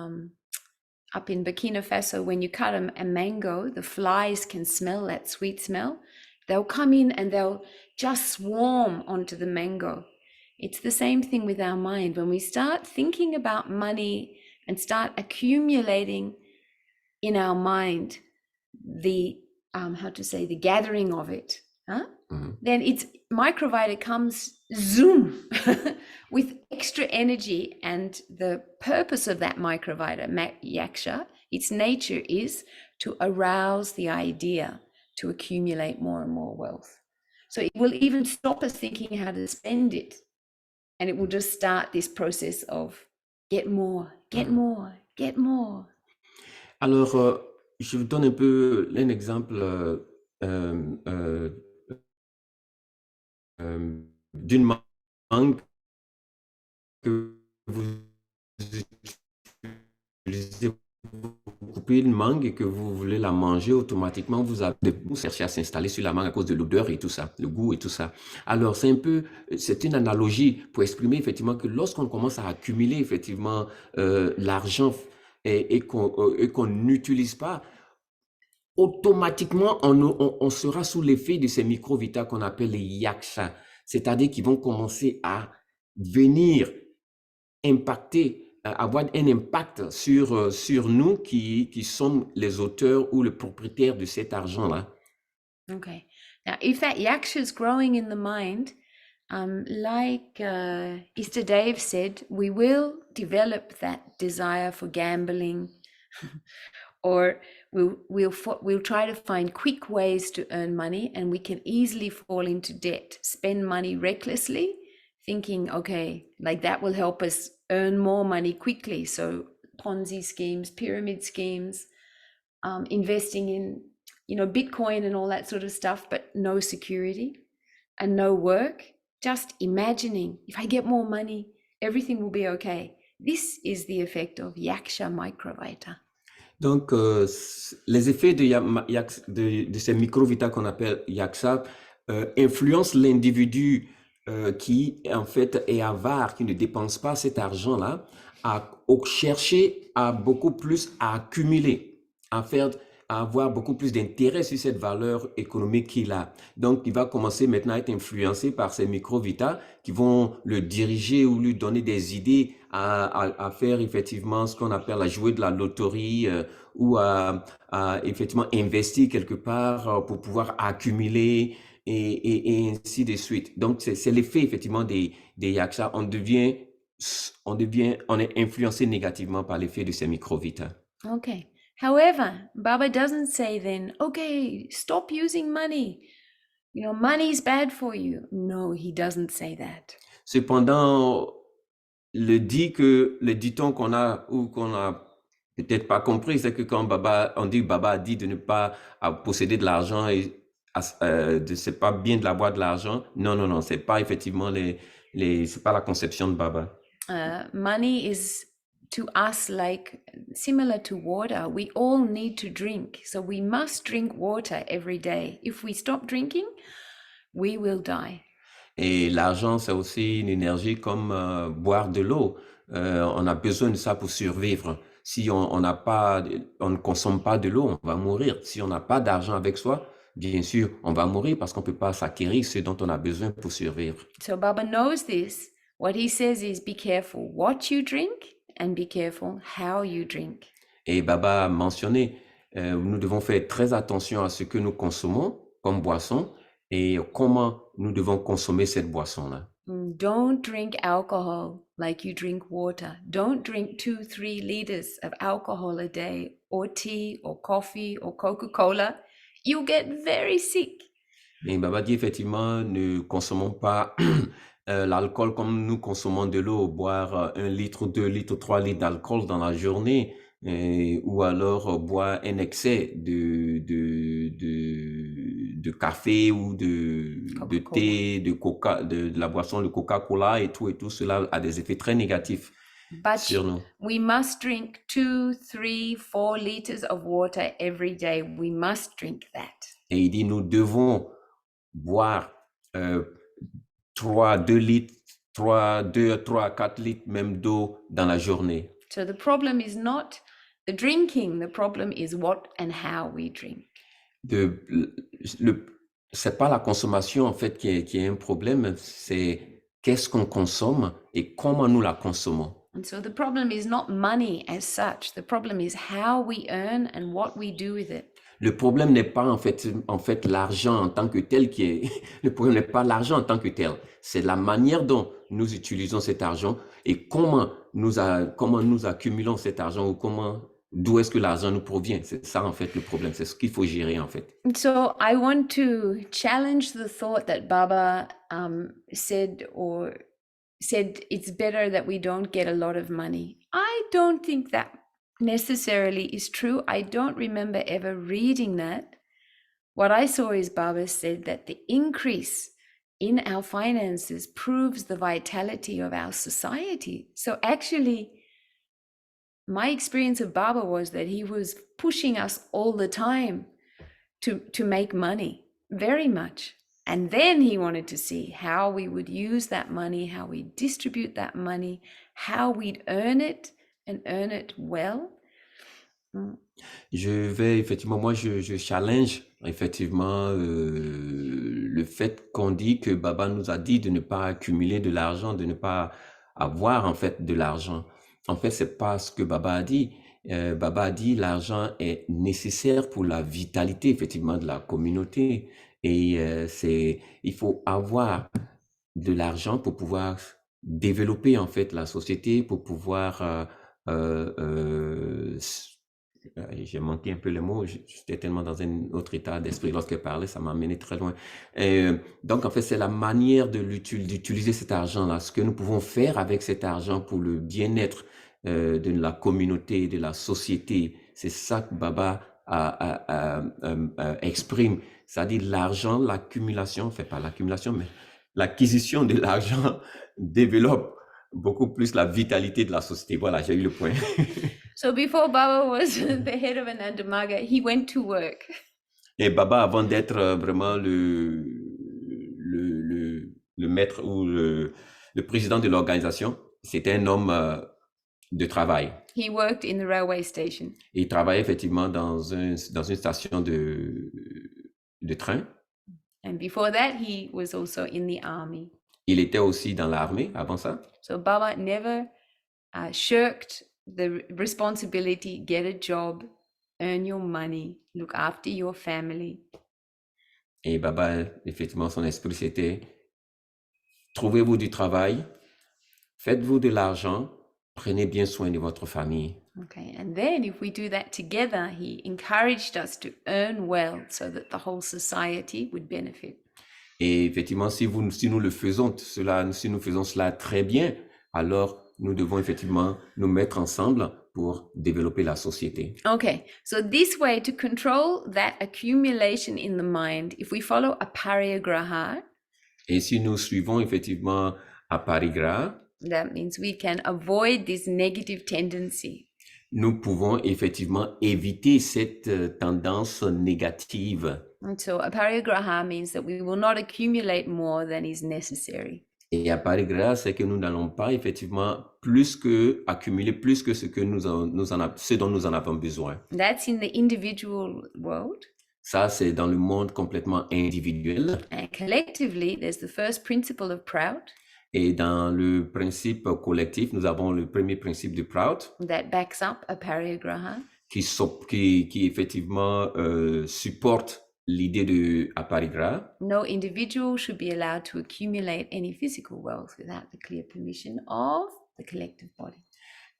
Speaker 1: up in Burkina Faso, when you cut a mango, the flies can smell that sweet smell. They'll come in and they'll just swarm onto the mango. It's the same thing with our mind. When we start thinking about money and start accumulating in our mind the the gathering of it, then it's microvita comes zoom with extra energy, and the purpose of that microvita, yaksha, its nature is to arouse the idea to accumulate more and more wealth. So it will even stop us thinking how to spend it, and it will just start this process of get more, get more, get more.
Speaker 3: Alors, je vous donne un peu un exemple d'une mangue que vous utilisez, vous coupez une mangue et que vous voulez la manger, automatiquement, vous cherchez à s'installer sur la mangue à cause de l'odeur et tout ça, le goût et tout ça. Alors, c'est une analogie pour exprimer effectivement que lorsqu'on commence à accumuler effectivement l'argent et qu'on n'utilise pas, automatiquement, on sera sous l'effet de ces microvitas qu'on appelle les yaksha, c'est-à-dire qu'ils vont commencer à venir impacter, avoir un impact sur nous qui sommes les auteurs ou le propriétaire de cet argent-là.
Speaker 1: Okay. Now, if that yaksha is growing in the mind, like Easter Dave said, we will develop that desire for gambling, or we'll try to find quick ways to earn money, and we can easily fall into debt, spend money recklessly, thinking, okay, like that will help us earn more money quickly. So Ponzi schemes, pyramid schemes, investing in, Bitcoin and all that sort of stuff, but no security and no work. Just imagining, if I get more money, everything will be okay. This is the effect of yaksha microvita.
Speaker 3: Donc, les effets de ces microvitas qu'on appelle yaksha influencent l'individu qui, en fait, est avare, qui ne dépense pas cet argent-là, à chercher à beaucoup plus à accumuler, à avoir beaucoup plus d'intérêt sur cette valeur économique qu'il a. Donc, il va commencer maintenant à être influencé par ces microvitas qui vont le diriger ou lui donner des idées à faire effectivement ce qu'on appelle à jouer de la loterie ou à effectivement investir quelque part pour pouvoir accumuler et ainsi de suite. Donc, c'est l'effet effectivement des yaksha. On est influencé négativement par l'effet de ces microvitas.
Speaker 1: Okay. However, Baba doesn't say then, okay, stop using money. Money is bad for you. No, he doesn't say that.
Speaker 3: Cependant, le dit-on qu'on a peut-être pas compris, c'est que quand Baba a dit de ne pas posséder de l'argent et c'est pas bien de l'avoir de l'argent. Non, c'est pas effectivement c'est pas la conception de Baba.
Speaker 1: Money is to us like similar to water. We all need to drink. So we must drink water every day. If we stop drinking, we will die.
Speaker 3: Et l'argent, c'est aussi une énergie comme boire de l'eau. On a besoin de ça pour survivre. Si on ne consomme pas de l'eau, on va mourir. Si on n'a pas d'argent avec soi, bien sûr, on va mourir parce qu'on ne peut pas s'acquérir ce dont on a besoin pour survivre.
Speaker 1: So Baba knows this. What he says is be careful what you drink and be careful how you drink.
Speaker 3: Et Baba a mentionné nous devons faire très attention à ce que nous consommons comme boisson et comment nous devons consommer cette boisson-là.
Speaker 1: Don't drink alcohol like you drink water. Don't drink 2-3 liters of alcohol a day, or tea, or coffee, or Coca-Cola. You'll get very sick.
Speaker 3: Et Baba dit effectivement, ne consommons pas l'alcool comme nous consommons de l'eau, boire 1 litre, 2 litres, 3 litres d'alcool dans la journée, ou alors boire un excès de café ou de thé, de coca, de la boisson, le Coca-Cola et tout cela a des effets très négatifs sur nous.
Speaker 1: We must drink 2, 3, 4 liters of water every day. We must drink that.
Speaker 3: Et il dit, nous devons boire 2 litres, 3 à 4 litres même d'eau dans la journée.
Speaker 1: So the problem is not the drinking, the problem is what and how we drink.
Speaker 3: C'est pas la consommation en fait qui est un problème, c'est qu'est-ce qu'on consomme et comment nous la consommons.
Speaker 1: And so the problem is not money as such. The problem is how we earn and what we do with it.
Speaker 3: Le problème n'est pas en fait l'argent en tant que tel qui est. Le problème n'est pas l'argent en tant que tel. C'est la manière dont nous utilisons cet argent et comment nous accumulons cet argent ou d'où est-ce que l'argent nous provient. C'est ça en fait le problème. C'est ce qu'il faut gérer en fait.
Speaker 1: So I want to challenge the thought that Baba said it's better that we don't get a lot of money. I don't think that necessarily is true. I don't remember ever reading that. What I saw is Baba said that the increase in our finances proves the vitality of our society. So actually, my experience of Baba was that he was pushing us all the time to make money, very much. And then he wanted to see how we would use that money, how we distribute that money, how we'd earn it and earn it well.
Speaker 3: Je challenge effectivement le fait qu'on dit que Baba nous a dit de ne pas accumuler de l'argent, de ne pas avoir en fait de l'argent. En fait, c'est pas ce que Baba a dit. Baba a dit l'argent est nécessaire pour la vitalité effectivement de la communauté et il faut avoir de l'argent pour pouvoir développer en fait la société, pour pouvoir j'ai manqué un peu le mot, j'étais tellement dans un autre état d'esprit lorsqu'elle parlait, ça m'a amené très loin. Donc en fait, c'est la manière d'utiliser cet argent-là, ce que nous pouvons faire avec cet argent pour le bien-être de la communauté, de la société. C'est ça que Baba exprime. C'est-à-dire l'argent, l'accumulation, enfin pas l'accumulation, mais l'acquisition de l'argent développe beaucoup plus la vitalité de la société. Voilà, j'ai eu le point.
Speaker 1: So before Baba was the head of Anandamaga, he went to work.
Speaker 3: Et Baba, avant d'être vraiment le maître ou le président de l'organisation, c'était un homme de travail.
Speaker 1: He worked in the railway station.
Speaker 3: Il travaillait effectivement dans une station de train.
Speaker 1: And before that, he was also in the army.
Speaker 3: Il était aussi dans l'armée avant ça.
Speaker 1: So Baba never shirked the responsibility, get a job, earn your money, look after your family.
Speaker 3: Et Baba, effectivement, son esprit, c'était trouvez-vous du travail, faites-vous de l'argent, prenez bien soin de votre famille.
Speaker 1: Okay, and then if we do that together, he encouraged us to earn well so that the whole society would benefit.
Speaker 3: Et effectivement, si nous le faisons si nous faisons cela très bien, alors nous devons effectivement nous mettre ensemble pour développer la société.
Speaker 1: Okay, so this way to control that accumulation in the mind, if we follow a parigraha,
Speaker 3: et si nous suivons effectivement à parigraha,
Speaker 1: that means we can avoid this negative tendency.
Speaker 3: Nous pouvons effectivement éviter cette tendance négative.
Speaker 1: And so a parigraha means that we will not accumulate more than is necessary.
Speaker 3: Et à parigraha, c'est que nous n'allons pas effectivement accumuler plus que ce dont nous en avons besoin.
Speaker 1: That's in the individual world.
Speaker 3: Ça, c'est dans le monde complètement individuel.
Speaker 1: And collectively, there's the first principle of Prout.
Speaker 3: Et dans le principe collectif, nous avons le premier principe de Prout.
Speaker 1: That backs up a parigraha.
Speaker 3: qui effectivement supportent l'idée de aparigraha.
Speaker 1: No individual should be allowed to accumulate any physical wealth without the clear permission of the collective body.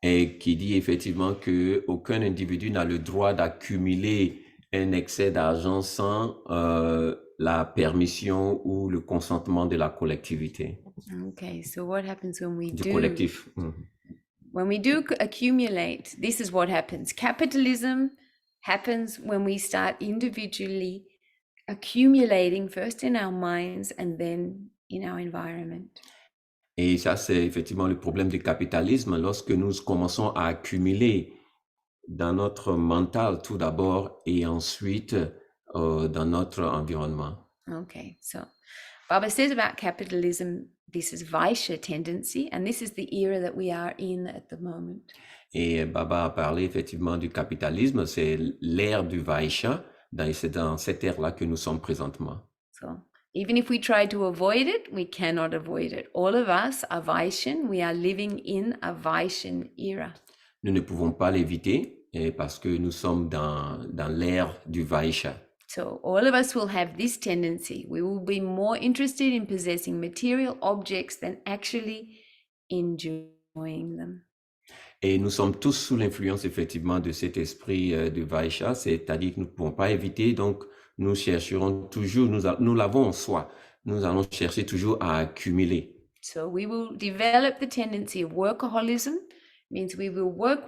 Speaker 3: Et qui dit effectivement que aucun individu n'a le droit d'accumuler un excès d'argent sans la permission ou le consentement de la collectivité.
Speaker 1: Okay, so what happens when we
Speaker 3: Du
Speaker 1: do?
Speaker 3: collectif.
Speaker 1: When we do accumulate, this is what happens. Capitalism happens when we start individually accumulating first in our minds and then in our environment.
Speaker 3: Et ça, c'est effectivement le problème du capitalisme lorsque nous commençons à accumuler dans notre mental tout d'abord et ensuite dans notre environnement.
Speaker 1: Okay, so Baba says about capitalism, this is Vaishya tendency, and this is the era that we are in at the moment.
Speaker 3: Et Baba a parlé effectivement du capitalisme, c'est l'ère du Vaishya, c'est dans cette ère-là que nous sommes présentement.
Speaker 1: So even if we try to avoid it, we cannot avoid it. All of us are Vaishyan. We are living in a Vaishyan era.
Speaker 3: Nous ne pouvons pas l'éviter parce que nous sommes dans l'ère du Vaishya.
Speaker 1: So all of us will have this tendency. We will be more interested in possessing material objects than actually enjoying them.
Speaker 3: Et nous sommes tous sous l'influence effectivement de cet esprit de Vaishya, c'est-à-dire que nous ne pouvons pas éviter, donc nous chercherons toujours, nous l'avons en soi, nous allons chercher toujours à accumuler.
Speaker 1: So we will develop the tendency of workaholism, means we will work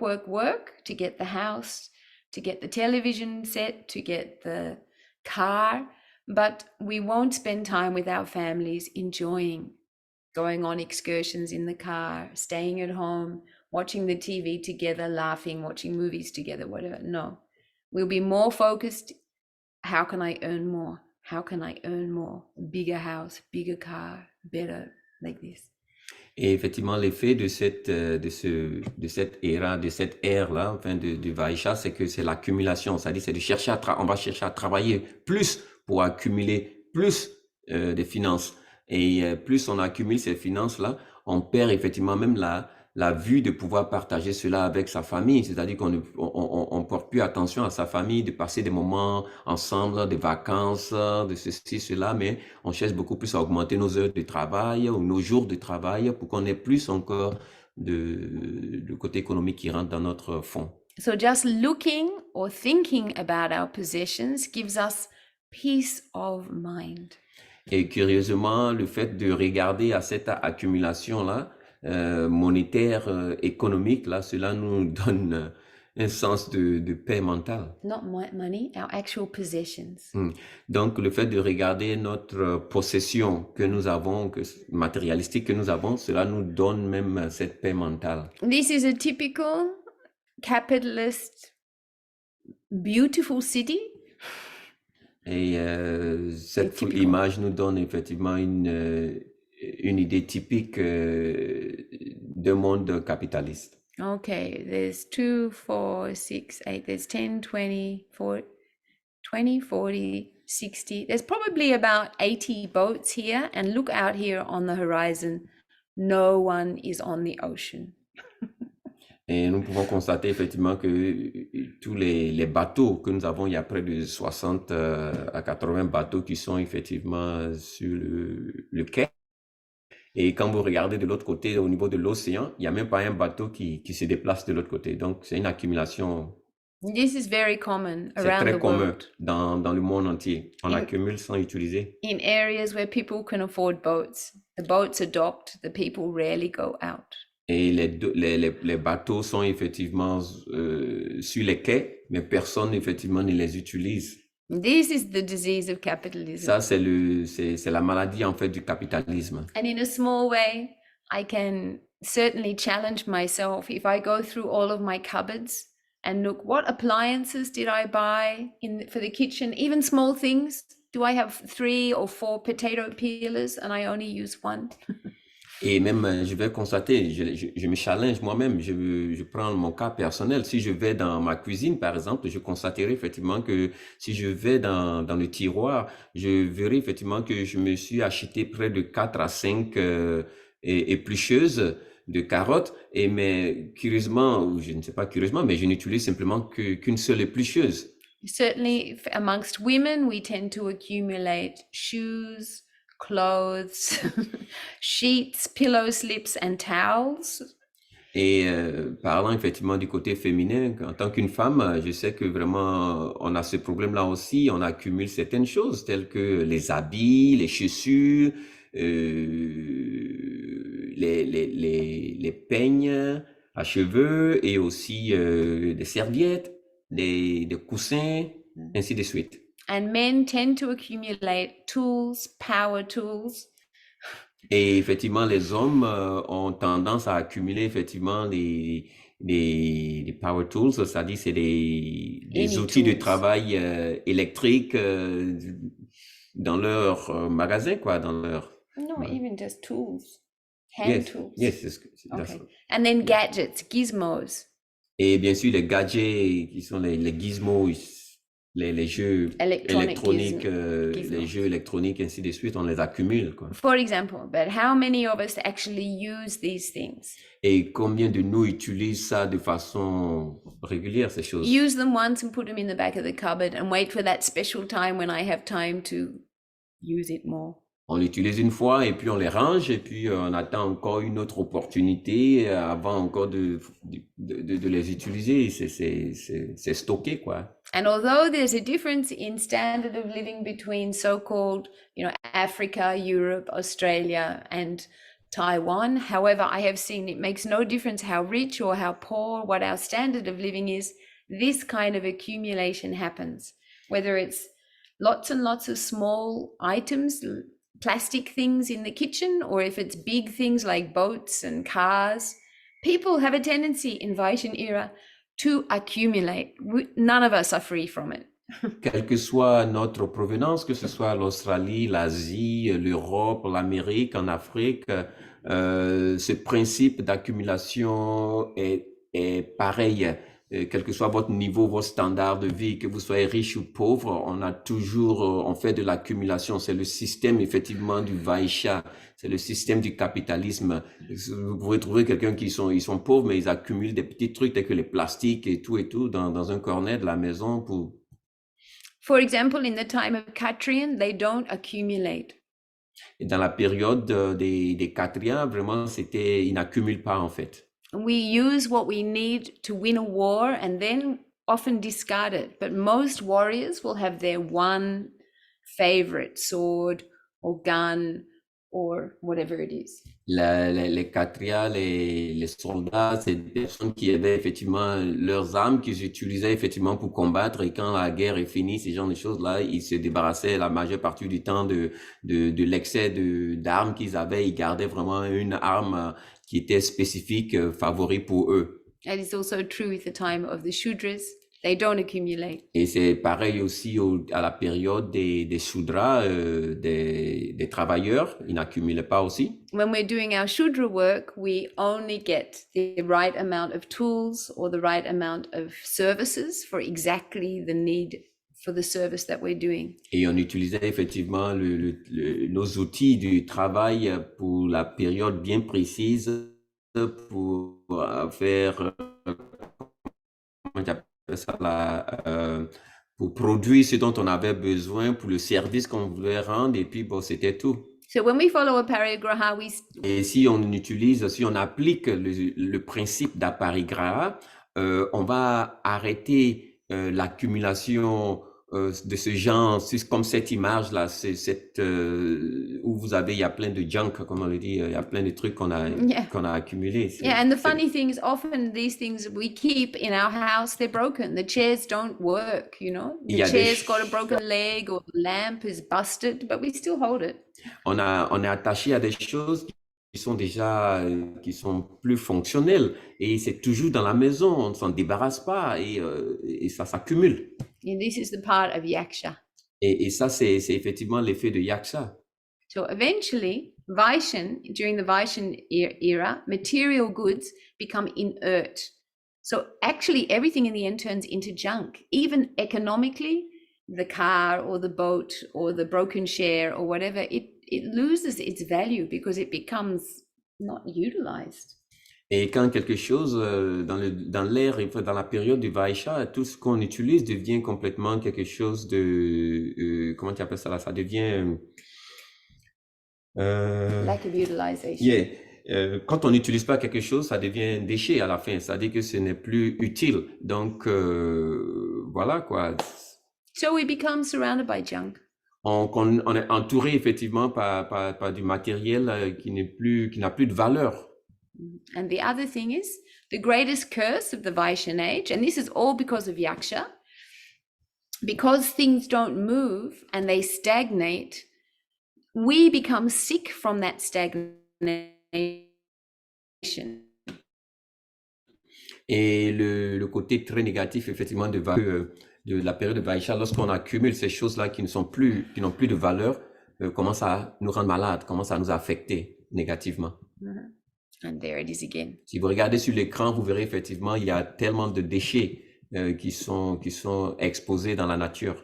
Speaker 1: to get the house, to get the television set, to get the car, but we won't spend time with our families enjoying, going on excursions in the car, staying at home, watching the TV together, laughing, watching movies together, whatever. No, we'll be more focused. How can I earn more? How can I earn more? Bigger house, bigger car, better, like this.
Speaker 3: Et effectivement, l'effet de cette ère-là, enfin du Vaishya, c'est que c'est l'accumulation, c'est-à-dire c'est de chercher on va chercher à travailler plus pour accumuler plus de finances. Et plus on accumule ces finances-là, on perd effectivement même la vue de pouvoir partager cela avec sa famille, c'est-à-dire qu'on ne porte plus attention à sa famille, de passer des moments ensemble, des vacances, de ceci, cela, mais on cherche beaucoup plus à augmenter nos heures de travail ou nos jours de travail pour qu'on ait plus encore de côté économique qui rentre dans notre fonds.
Speaker 1: So just looking or thinking about our possessions gives us peace of mind.
Speaker 3: Et curieusement, le fait de regarder à cette accumulation-là, monétaire, économique, là, cela nous donne un sens de paix mentale.
Speaker 1: Not money, our actual possessions.
Speaker 3: Donc, le fait de regarder notre possession que nous avons, matérialistique que nous avons, cela nous donne même cette paix mentale.
Speaker 1: This is a typical capitalist, beautiful city.
Speaker 3: Et cette image nous donne effectivement une idée typique d'un monde capitaliste.
Speaker 1: Okay, there's 2, 4, 6, 8, there's 10, 20, 40, 60. There's probably about 80 boats here, and look out here on the horizon. No one is on the ocean.
Speaker 3: Et nous pouvons constater effectivement que tous les bateaux que nous avons, il y a près de 60 à 80 bateaux qui sont effectivement sur le quai. Et quand vous regardez de l'autre côté, au niveau de l'océan, il n'y a même pas un bateau qui se déplace de l'autre côté. Donc, c'est une accumulation.
Speaker 1: This is very common
Speaker 3: C'est
Speaker 1: around
Speaker 3: très
Speaker 1: the
Speaker 3: commun
Speaker 1: world.
Speaker 3: dans le monde entier. On accumule sans utiliser.
Speaker 1: In areas where people can afford boats, the boats are docked, the people rarely go out.
Speaker 3: Et les bateaux sont effectivement sur les quais, mais personne effectivement ne les utilise.
Speaker 1: This is the disease of capitalism.
Speaker 3: Ça, c'est la maladie en fait du capitalisme.
Speaker 1: And in a small way, I can certainly challenge myself if I go through all of my cupboards and look, what appliances did I buy for the kitchen? Even small things. Do I have 3 or 4 potato peelers and I only use one?
Speaker 3: Et même, je vais constater, je me challenge moi-même, je prends mon cas personnel. Si je vais dans ma cuisine, par exemple, je constaterai effectivement que si je vais dans le tiroir, je verrai effectivement que je me suis acheté près de 4 à 5 éplucheuses de carottes. Mais curieusement, ou je ne sais pas curieusement, mais je n'utilise simplement qu'une seule éplucheuse.
Speaker 1: Certainly amongst women, we tend to accumulate shoes, clothes, sheets, pillow slips, and towels.
Speaker 3: Et parlant effectivement du côté féminin, en tant qu'une femme, je sais que vraiment on a ce problème-là aussi. On accumule certaines choses telles que les habits, les chaussures, les peignes à cheveux et aussi des serviettes, des coussins, ainsi de suite.
Speaker 1: And men tend to accumulate tools, power tools.
Speaker 3: Et effectivement, les hommes ont tendance à accumuler effectivement des power tools, c'est-à-dire c'est des outils de travail électriques dans leur magasin, quoi, dans leur...
Speaker 1: No, even just tools, hand tools.
Speaker 3: Yes,
Speaker 1: okay. And then gadgets, gizmos.
Speaker 3: Et bien sûr, les gadgets qui sont les gizmos, les jeux électroniques, les jeux électroniques, ainsi de suite, on les accumule, quoi.
Speaker 1: For example, but how many of us actually use these things?
Speaker 3: Et combien de nous utilisent ça de façon régulière, ces choses?
Speaker 1: Use them once and put them in the back of the cupboard and wait for that special time when I have time to use it more.
Speaker 3: On l'utilise une fois et puis on les range et puis on attend encore une autre opportunité avant encore de les utiliser. C'est stocké, quoi.
Speaker 1: And although there's a difference in standard of living between so-called, Africa, Europe, Australia, and Taiwan, however, I have seen it makes no difference how rich or how poor, what our standard of living is, this kind of accumulation happens. Whether it's lots and lots of small items, plastic things in the kitchen, or if it's big things like boats and cars, people have a tendency in Vaishyan era to accumulate. None of us are free from it.
Speaker 3: Quelle que soit notre provenance, que ce soit l'Australie, l'Asie, l'Europe, l'Amérique, en Afrique, ce principe d'accumulation est pareil. Quel que soit votre niveau, votre standard de vie, que vous soyez riche ou pauvre, on fait de l'accumulation. C'est le système, effectivement, du Vaishya. C'est le système du capitalisme. Vous pouvez trouver quelqu'un ils sont pauvres, mais ils accumulent des petits trucs tels que les plastiques et tout dans un corner de la maison pour...
Speaker 1: For example, in the time of Katrian, they don't accumulate.
Speaker 3: Et dans la période des Katriens, vraiment, ils n'accumulent pas, en fait.
Speaker 1: We use what we need to win a war and then often discard it. But most warriors will have their one favorite sword or gun or whatever it is.
Speaker 3: Les Katria, les soldats, c'est des personnes qui avaient effectivement leurs armes qu'ils utilisaient effectivement pour combattre, et quand la guerre est finie, ces genres de choses-là, ils se débarrassaient la majeure partie du temps de l'excès d'armes qu'ils avaient. Ils gardaient vraiment une arme qui était spécifique, favori pour eux.
Speaker 1: That is also true with the time of the Shudras. They don't accumulate.
Speaker 3: Et c'est pareil aussi à la période des Shudras, des travailleurs, ils n'accumulaient pas aussi.
Speaker 1: When we're doing our Shudra work, we only get the right amount of tools or the right amount of services for exactly the need for the service that we're doing.
Speaker 3: Et on utilisait effectivement nos outils du travail pour la période bien précise pour faire, comment j'appelle ça, pour produire ce dont on avait besoin pour le service qu'on voulait rendre, et puis bon, c'était tout.
Speaker 1: So when we follow a parigraha,
Speaker 3: Et si on applique le principe d'aparigraha, on va arrêter l'accumulation de ce genre, comme cette image-là, où il y a plein de junk, comme on le dit, il y a plein de trucs qu'on a accumulés.
Speaker 1: Yeah, and the funny thing is often these things we keep in our house, they're broken. The chairs don't work, The chair's got a broken leg or the lamp is busted, but we still hold it.
Speaker 3: On est attaché à des choses qui sont plus fonctionnelles, et c'est toujours dans la maison, on ne s'en débarrasse pas, et ça s'accumule.
Speaker 1: And this is the part of yaksha.
Speaker 3: Et ça, c'est effectivement l'effet de yaksha.
Speaker 1: So eventually, during the Vaishyan era, material goods become inert. So actually everything in the end turns into junk. Even economically, the car or the boat or the broken chair or whatever, it loses its value because it becomes not utilized.
Speaker 3: Et quand quelque chose dans l'air, dans la période du Vaisha, tout ce qu'on utilise devient complètement quelque chose de comment tu appelles ça là? Ça devient
Speaker 1: Lack of utilization.
Speaker 3: yeah. Quand on n'utilise pas quelque chose, ça devient un déchet à la fin. Ça veut dire que ce n'est plus utile. Donc voilà quoi.
Speaker 1: So we become surrounded by junk.
Speaker 3: On est entouré effectivement par du matériel qui n'a plus de valeur.
Speaker 1: And the other thing is, the greatest curse of the Vaishyan age, and this is all because of Yaksha, because things don't move and they stagnate, we become sick from that stagnation.
Speaker 3: Et le côté très négatif effectivement de la période de Vaisha, lorsqu'on accumule ces choses-là qui n'ont plus de valeur, commence à nous rendre malades, commence à nous affecter négativement.
Speaker 1: And there it is again.
Speaker 3: Si vous regardez sur l'écran, vous verrez effectivement il y a tellement de déchets qui sont exposés dans la nature.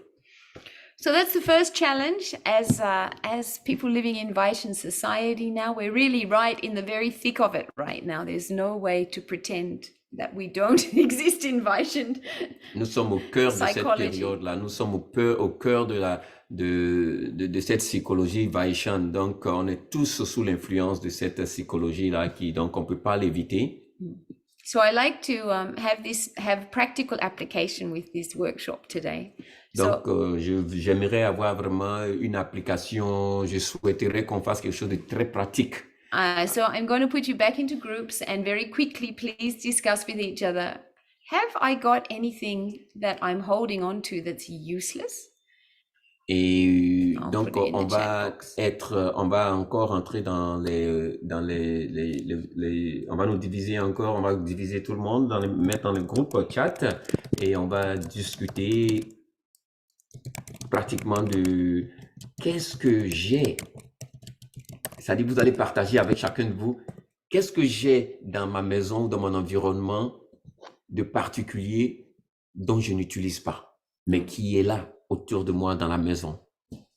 Speaker 1: So that's the first challenge as people living in Vaishyan society now. We're really right in the very thick of it right now. There's no way to pretend that we don't exist in Vaishyan.
Speaker 3: Nous sommes au cœur de cette période-là. Nous sommes au cœur de cette psychologie Vaishyan. Donc, on est tous sous l'influence de cette psychologie-là donc on peut pas l'éviter.
Speaker 1: So I like to have practical application with this workshop today.
Speaker 3: Donc, j'aimerais avoir vraiment une application. Je souhaiterais qu'on fasse quelque chose de très pratique.
Speaker 1: So I'm going to put you back into groups and very quickly, please discuss with each other. Have I got anything that I'm holding on to that's useless?
Speaker 3: Et donc, on va encore entrer on va nous diviser encore, on va diviser tout le monde, mettre dans le groupe chat et on va discuter pratiquement de qu'est-ce que j'ai. C'est-à-dire, vous allez partager avec chacun de vous qu'est-ce que j'ai dans ma maison, dans mon environnement de particulier dont je n'utilise pas, mais qui est là autour de moi dans la maison.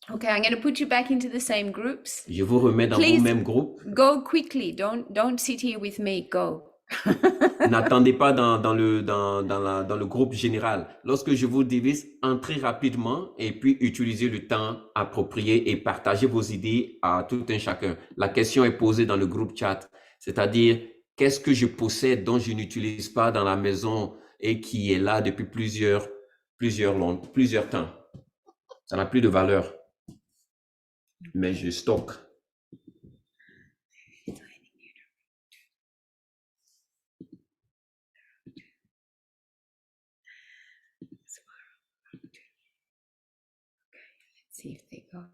Speaker 1: Okay, I'm going to put you back into the same groups.
Speaker 3: Je vous remets dans vos mêmes groupes.
Speaker 1: Go quickly. Don't sit here with me. Go.
Speaker 3: N'attendez pas dans le groupe général. Lorsque je vous divise, entrez rapidement et puis utilisez le temps approprié et partagez vos idées à tout un chacun. La question est posée dans le groupe chat, c'est-à-dire qu'est-ce que je possède dont je n'utilise pas dans la maison et qui est là depuis plusieurs temps. Ça n'a plus de valeur, mais je stocke.
Speaker 1: See if they go.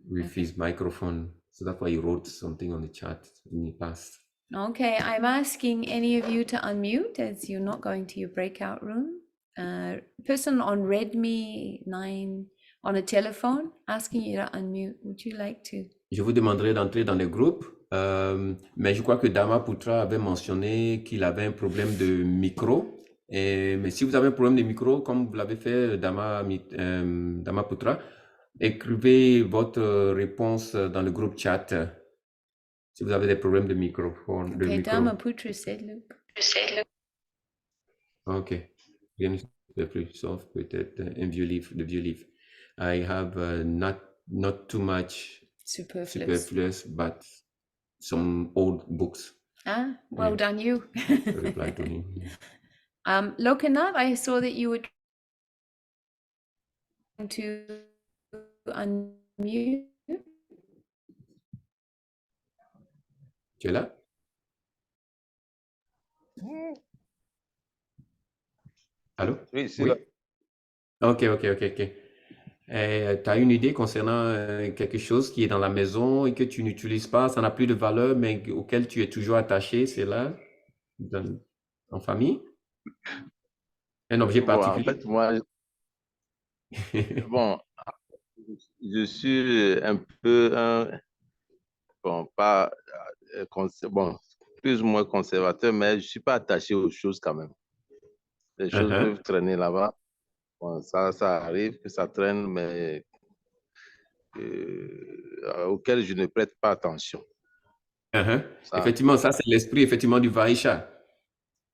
Speaker 3: With his microphone. So that's why he wrote something on the chat in the past.
Speaker 1: Okay, I'm asking any of you to unmute as you're not going to your breakout room. Person on Redmi 9 on a telephone, asking you to unmute. Would you like to?
Speaker 3: Je vous demanderai d'entrer dans les groupes, mais je crois que Dama Putra avait mentionné qu'il avait un problème de micro. Mais si vous avez un problème de micro, comme vous l'avez fait, Dama Putra, écrivez votre réponse dans le groupe chat. Si vous avez des problèmes de microphone.
Speaker 1: Okay, Dama Putra said, Luke.
Speaker 3: Ok. Rien ne plus, sauf peut-être un vieux livre, le vieux livre. I have not too much superfluous, but some old books.
Speaker 1: Ah, well done you.
Speaker 3: Reply to him.
Speaker 1: Lokanath, I saw that you were trying to unmute.
Speaker 3: Tu es là? Allô?
Speaker 8: Oui, c'est là.
Speaker 3: Ok. Tu as une idée concernant quelque chose qui est dans la maison et que tu n'utilises pas, ça n'a plus de valeur, mais auquel tu es toujours attaché, c'est là, en famille? Un objet
Speaker 8: Bon, en
Speaker 3: particulier?
Speaker 8: fait, moi, bon, je suis un peu bon, pas, bon, plus ou moins conservateur, mais je suis pas attaché aux choses quand même. Les choses
Speaker 3: Uh-huh,
Speaker 8: peuvent traîner là-bas. Bon, ça arrive que ça traîne, mais auquel je ne prête pas attention.
Speaker 3: uh-huh.
Speaker 8: Ça,
Speaker 3: Effectivement, ça, c'est l'esprit effectivement du Vaisha.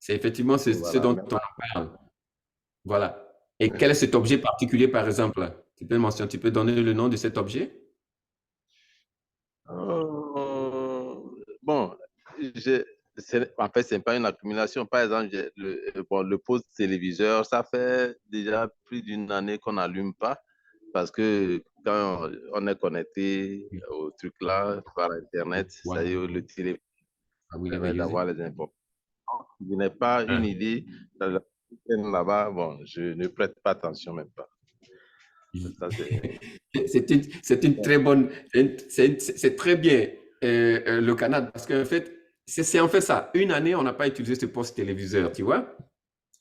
Speaker 3: C'est effectivement ce
Speaker 8: voilà.
Speaker 3: dont on parle. Voilà. Et quel est cet objet particulier, par exemple? Tu peux mentionner, tu peux donner le nom de cet objet?
Speaker 8: Bon, en fait, ce n'est pas une accumulation. Par exemple, bon, le poste téléviseur, ça fait déjà plus d'une année qu'on n'allume pas parce que quand on est connecté
Speaker 3: Oui.
Speaker 8: au truc là par Internet, ça y est, le téléphone
Speaker 3: We never
Speaker 8: permet
Speaker 3: use it.
Speaker 8: d'avoir les informations. Je n'ai pas une idée là-bas. Bon, je ne prête pas attention même pas. Ça,
Speaker 3: C'est une très bonne, c'est très bien le Canada parce qu'en fait, c'est en fait ça. Une année, on n'a pas utilisé ce poste téléviseur, tu vois.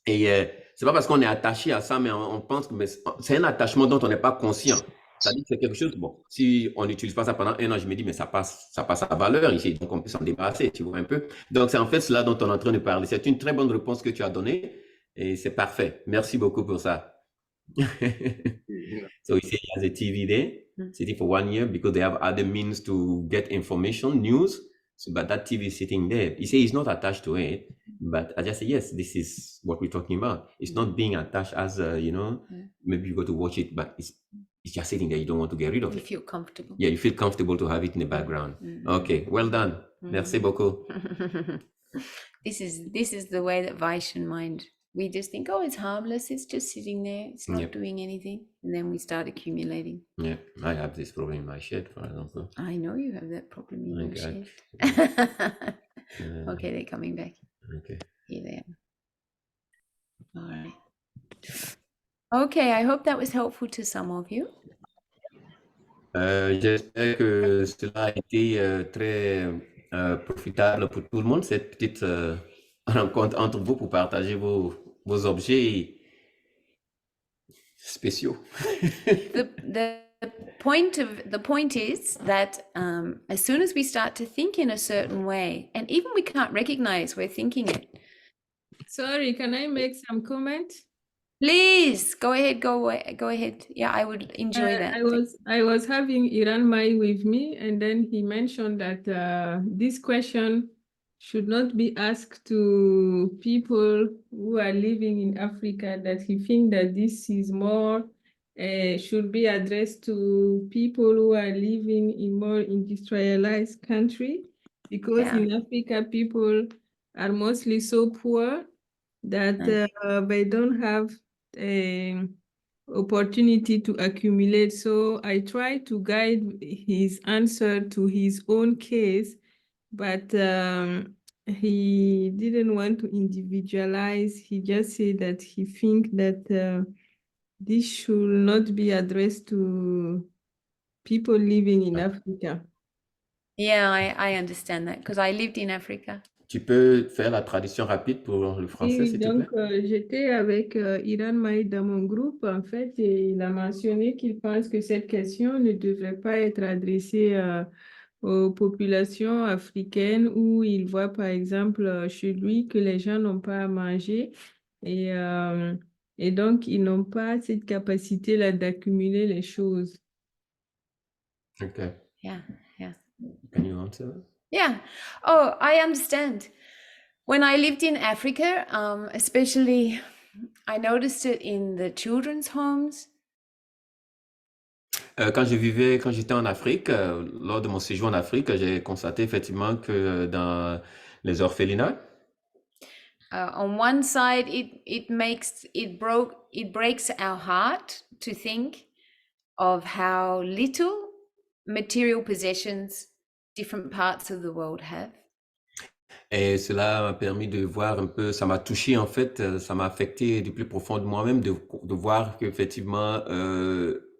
Speaker 3: Et c'est pas parce qu'on est attaché à ça, mais on pense que c'est un attachement dont on n'est pas conscient. C'est-à-dire que c'est quelque chose, bon, si on n'utilise pas ça pendant un an, je me dis, mais ça passe à valeur ici, donc on peut s'en débarrasser, tu vois un peu. Donc c'est en fait cela dont on est en train de parler. C'est une très bonne réponse que tu as donnée et c'est parfait. Merci beaucoup pour ça. So he said he has a TV there, sitting for 1 year because they have other means to get information, news. So, but that TV is sitting there. He said he's not attached to it, but I just say, yes, this is what we're talking about. It's not being attached as, maybe you go to watch it, but it's just sitting there. You don't want to get rid of
Speaker 1: You
Speaker 3: it.
Speaker 1: feel comfortable.
Speaker 3: Yeah, you feel comfortable to have it in the background. Okay, well done. Merci beaucoup.
Speaker 1: This is the way that Vaishyan mind. We just think, oh, it's harmless. It's just sitting there. It's not
Speaker 3: Yep.
Speaker 1: doing anything. And then we start accumulating.
Speaker 3: Yeah, I have this problem in my shed, for example.
Speaker 1: I know you have that problem in
Speaker 3: My
Speaker 1: your
Speaker 3: God.
Speaker 1: shed. Okay, they're coming back.
Speaker 3: Okay.
Speaker 1: Here they are. All right. Okay, I hope that was helpful to some of you.
Speaker 3: J'espère que cela a été très profitable pour tout le monde, cette petite rencontre entre vous pour partager vos objets spéciaux.
Speaker 1: The point is that as soon as we start to think in a certain way, and even we can't recognize we're thinking it.
Speaker 6: Sorry, can I make some comment?
Speaker 1: Please go ahead. Yeah, I would enjoy that.
Speaker 6: I was having Iran Mai with me, and then he mentioned that this question should not be asked to people who are living in Africa, that he thinks that this is more should be addressed to people who are living in more industrialized country, because in Africa people are mostly so poor that they don't have opportunity to accumulate. So I try to guide his answer to his own case, but he didn't want to individualize. He just said that he thinks that this should not be addressed to people living in Africa.
Speaker 1: Yeah, I understand that because I lived in Africa.
Speaker 3: Tu peux faire la traduction rapide pour le français, s'il te plaît?
Speaker 6: Donc, j'étais avec Iran Maï dans mon groupe, en fait, et il a mentionné qu'il pense que cette question ne devrait pas être adressée aux populations africaines où il voit, par exemple, chez lui que les gens n'ont pas à manger et donc ils n'ont pas cette capacité-là d'accumuler les choses.
Speaker 3: Okay.
Speaker 1: Yeah.
Speaker 3: Can you answer?
Speaker 1: Yeah. Oh, I understand. When I lived in Africa, especially, I noticed it in the children's homes.
Speaker 3: Quand j'étais en Afrique, lors de mon séjour en Afrique, j'ai constaté effectivement que dans les orphelinats,
Speaker 1: on one side, it breaks our heart to think of how little material possessions different parts of the world have.
Speaker 3: Et cela m'a permis de voir un peu, ça m'a touché en fait, ça m'a affecté du plus profond de moi-même de voir qu'effectivement,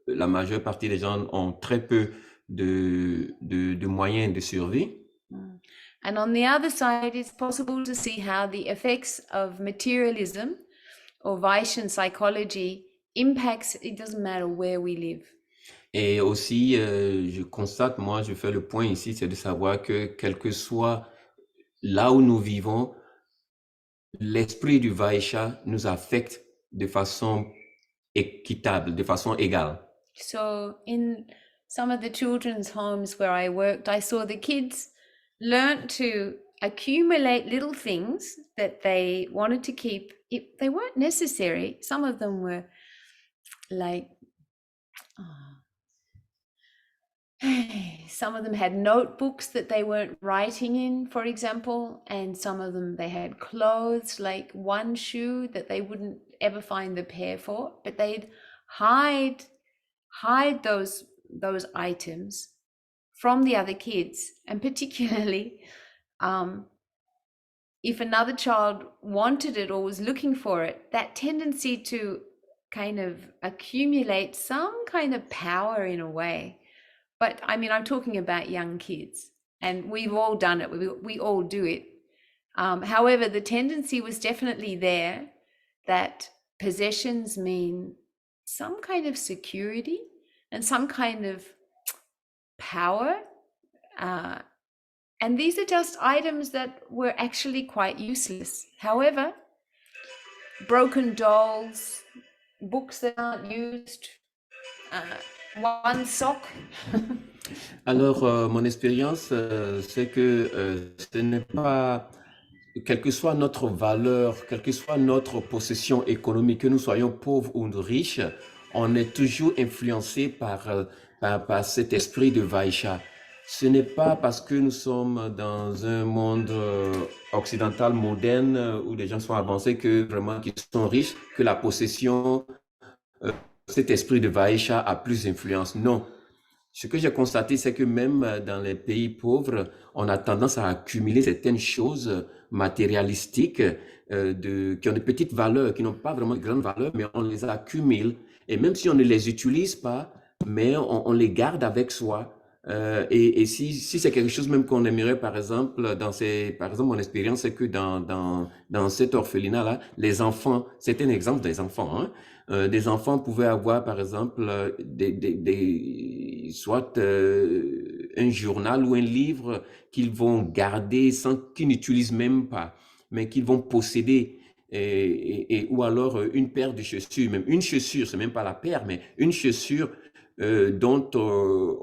Speaker 3: la majeure partie des gens ont très peu de moyens de survie.
Speaker 1: And on the other side, it's possible to see how the effects of materialism or Vaishyan psychology impacts, it doesn't matter where we live.
Speaker 3: Et aussi, je constate, moi, je fais le point ici, c'est de savoir que quel que soit là où nous vivons, l'esprit du Vaishya nous affecte de façon équitable, de façon égale.
Speaker 1: So in some of the children's homes where I worked, I saw the kids learn to accumulate little things that they wanted to keep. They weren't necessary. Some of them were like, some of them had notebooks that they weren't writing in, for example, and some of them they had clothes, like one shoe that they wouldn't ever find the pair for, but they'd hide those items from the other kids, and particularly if another child wanted it or was looking for it, that tendency to kind of accumulate some kind of power in a way. But I mean, I'm talking about young kids, and we've all done it. We all do it. However, the tendency was definitely there that possessions mean some kind of security and some kind of power. And these are just items that were actually quite useless. However, broken dolls, books that aren't used, one sock.
Speaker 3: Alors, mon expérience, c'est que ce n'est pas, quelle que soit notre valeur, quelle que soit notre possession économique, que nous soyons pauvres ou riches, on est toujours influencé par cet esprit de Vaishya. Ce n'est pas parce que nous sommes dans un monde occidental moderne où les gens sont avancés que vraiment qu'ils sont riches, que la possession, cet esprit de Vaishya a plus d'influence. Non. Ce que j'ai constaté, c'est que même dans les pays pauvres, on a tendance à accumuler certaines choses matérialistiques qui ont de petites valeurs, qui n'ont pas vraiment de grandes valeurs, mais on les accumule. Et même si on ne les utilise pas, mais on les garde avec soi. Et si c'est quelque chose même qu'on aimerait, par exemple, par exemple, mon expérience, c'est que dans cet orphelinat-là, les enfants, c'est un exemple des enfants, hein, des enfants pouvaient avoir, par exemple, soit un journal ou un livre qu'ils vont garder sans qu'ils n'utilisent même pas, mais qu'ils vont posséder. Ou alors une paire de chaussures, même une chaussure, c'est même pas la paire, mais une chaussure dont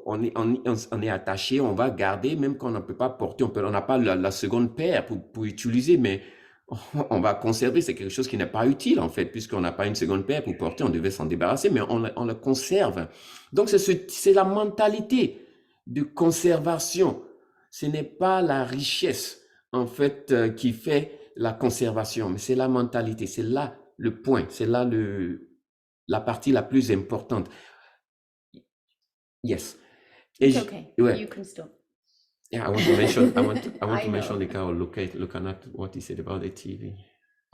Speaker 3: on est attaché, on va garder, même qu'on ne peut pas porter, on n'a pas la seconde paire pour utiliser, mais on va conserver, c'est quelque chose qui n'est pas utile en fait, puisqu'on n'a pas une seconde paire pour porter, on devait s'en débarrasser, mais on le conserve. Donc c'est la mentalité de conservation. Ce n'est pas la richesse en fait qui fait la conservation, mais c'est la mentalité, c'est là le point, c'est là la partie la plus importante. Yes.
Speaker 1: It's okay.
Speaker 3: Ouais.
Speaker 1: You can stop.
Speaker 3: Yeah, I want to mention. I want
Speaker 1: I
Speaker 3: to mention
Speaker 1: know.
Speaker 3: the guy looking at what he said about the TV.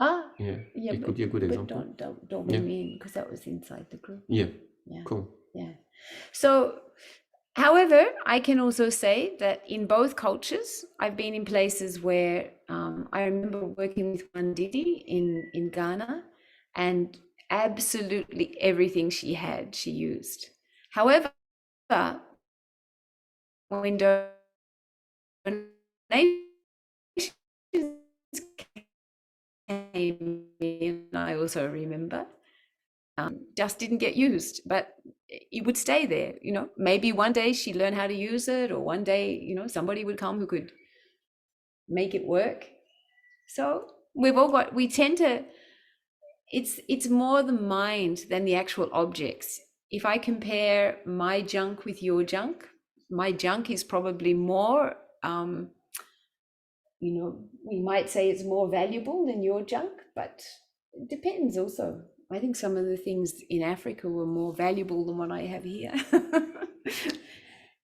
Speaker 1: Yeah,
Speaker 3: It could be a good example.
Speaker 1: Don't bring me in because that was inside the group.
Speaker 3: Yeah.
Speaker 1: Yeah.
Speaker 3: Cool.
Speaker 1: Yeah. So, however, I can also say that in both cultures, I've been in places where I remember working with one Didi in Ghana, and absolutely everything she had, she used. However, when donations came in, I also remember, just didn't get used, but it would stay there. You know, maybe one day she'd learn how to use it, or one day, you know, somebody would come who could make it work. So we tend to, it's more the mind than the actual objects. If I compare my junk with your junk, my junk is probably more, you know, we might say it's more valuable than your junk, but it depends also. I think some of the things in Africa were more valuable than what I have here.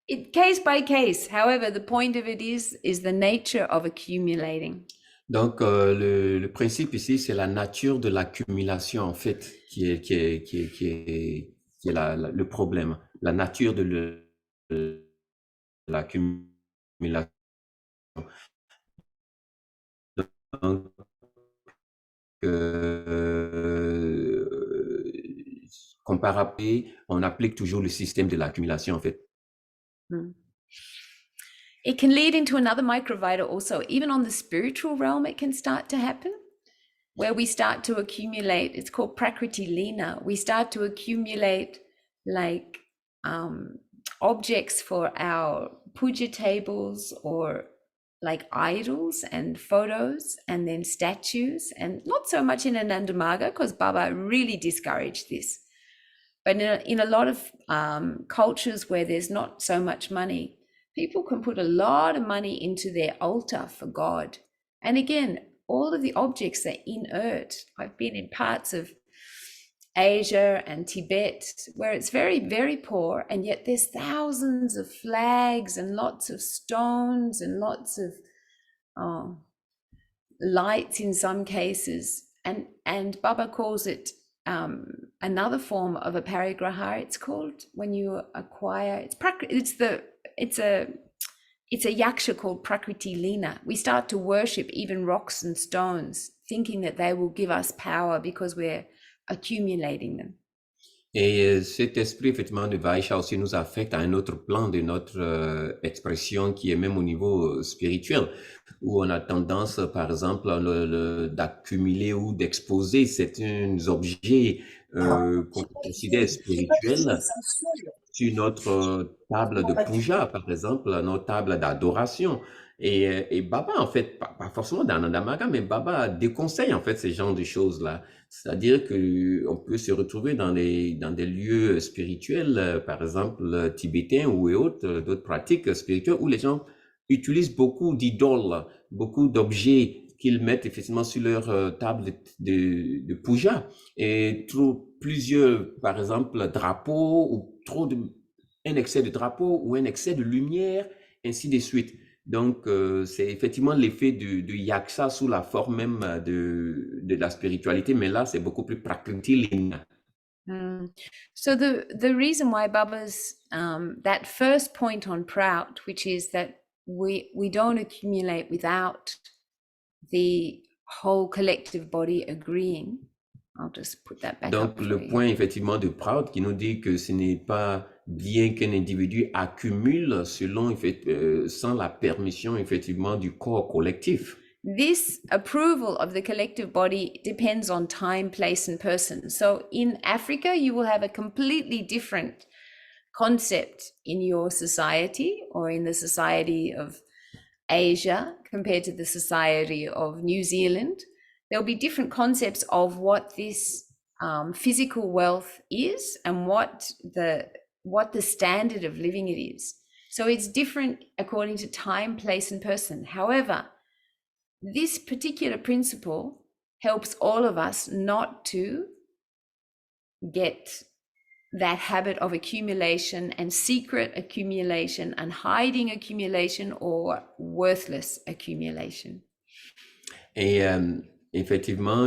Speaker 1: Case by case. However, the point of it is the nature of accumulating.
Speaker 3: Donc, le principe ici, c'est la nature de l'accumulation, en fait, qui est le problème. La nature de l'accumulation. Donc, comparable, on applique toujours le système de l'accumulation, en fait.
Speaker 1: It can lead into another Microvita also. Even on the spiritual realm, it can start to happen, where we start to accumulate. It's called Prakriti Lina. We start to accumulate like objects for our puja tables, or like idols and photos, and then statues, and not so much in Anandamaga because Baba really discouraged this. But in a lot of cultures where there's not so much money, people can put a lot of money into their altar for God. And again, all of the objects are inert. I've been in parts of Asia and Tibet where it's very, very poor, and yet there's thousands of flags and lots of stones and lots of lights in some cases. And Baba calls it another form of a parigraha. It's called, when you acquire, it's a yaksha called Prakriti Lina. We start to worship even rocks and stones, thinking that they will give us power because we're accumulating them.
Speaker 3: Et cet esprit, effectivement, de Vaisha aussi nous affecte à un autre plan de notre expression, qui est même au niveau spirituel, où on a tendance, par exemple, d'accumuler ou d'exposer certains objets qu'on considère spirituels sur notre table de puja, par exemple, notre table d'adoration. Et Baba, en fait, pas forcément dans Nandamaga, mais Baba déconseille, en fait, ces genres de choses-là. C'est-à-dire qu'on peut se retrouver dans des lieux spirituels, par exemple, tibétains ou autres, d'autres pratiques spirituelles, où les gens utilisent beaucoup d'idoles, beaucoup d'objets qu'ils mettent effectivement sur leur table de puja. Et plusieurs, par exemple, drapeaux, ou un excès de drapeaux, ou un excès de lumière, ainsi de suite. Donc, c'est effectivement l'effet de yaksha sous la forme même de la spiritualité, mais là, c'est beaucoup plus prakriti lina.
Speaker 1: So the reason why Baba's, that first point on Prout, which is that we don't accumulate without the whole collective body agreeing. I'll just put that back.
Speaker 3: Donc, le point effectivement de Prout qui nous dit que ce n'est pas bien qu'un individu accumule sans la permission effectivement du corps collectif.
Speaker 1: This approval of the collective body depends on time, place, and person. So in Africa, you will have a completely different concept in your society, or in the society of Asia compared to the society of New Zealand. There'll be different concepts of what this physical wealth is, and what the standard of living it is. So it's different according to time, place, and person. However, this particular principle helps all of us not to get that habit of accumulation, and secret accumulation, and hiding accumulation, or worthless accumulation.
Speaker 3: Et effectivement,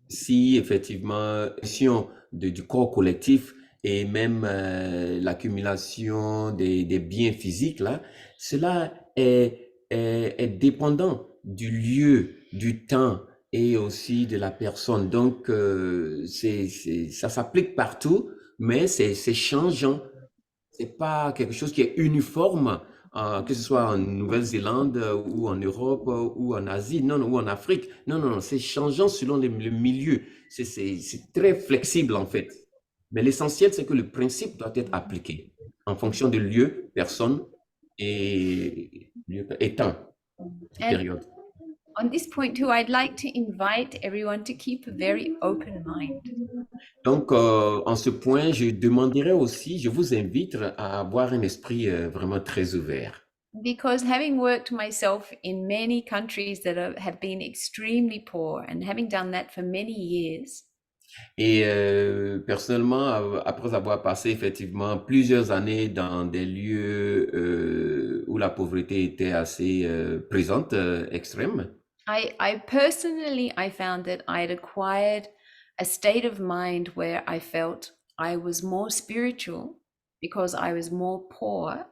Speaker 3: si effectivement du corps collectif et même l'accumulation des biens physiques, là, cela est dépendant du lieu, du temps et aussi de la personne. Donc, ça s'applique partout, mais c'est changeant. C'est pas quelque chose qui est uniforme, que ce soit en Nouvelle-Zélande ou en Europe ou en Asie, non, ou en Afrique. Non, c'est changeant selon le milieu. C'est très flexible en fait. Mais l'essentiel, c'est que le principe doit être appliqué en fonction de lieu, personne et temps, période.
Speaker 1: On this point too, I'd like to invite everyone to keep a very open mind.
Speaker 3: Donc, en ce point, je vous invite à avoir un esprit vraiment très ouvert.
Speaker 1: because having worked myself in many countries that have been extremely poor and having done that for many years,
Speaker 3: Et personnellement, après avoir passé effectivement plusieurs années dans des lieux où la pauvreté était assez présente, extrême,
Speaker 1: I personally, I found that I'd acquired a state of mind where I felt I was more spiritual because I was more poor.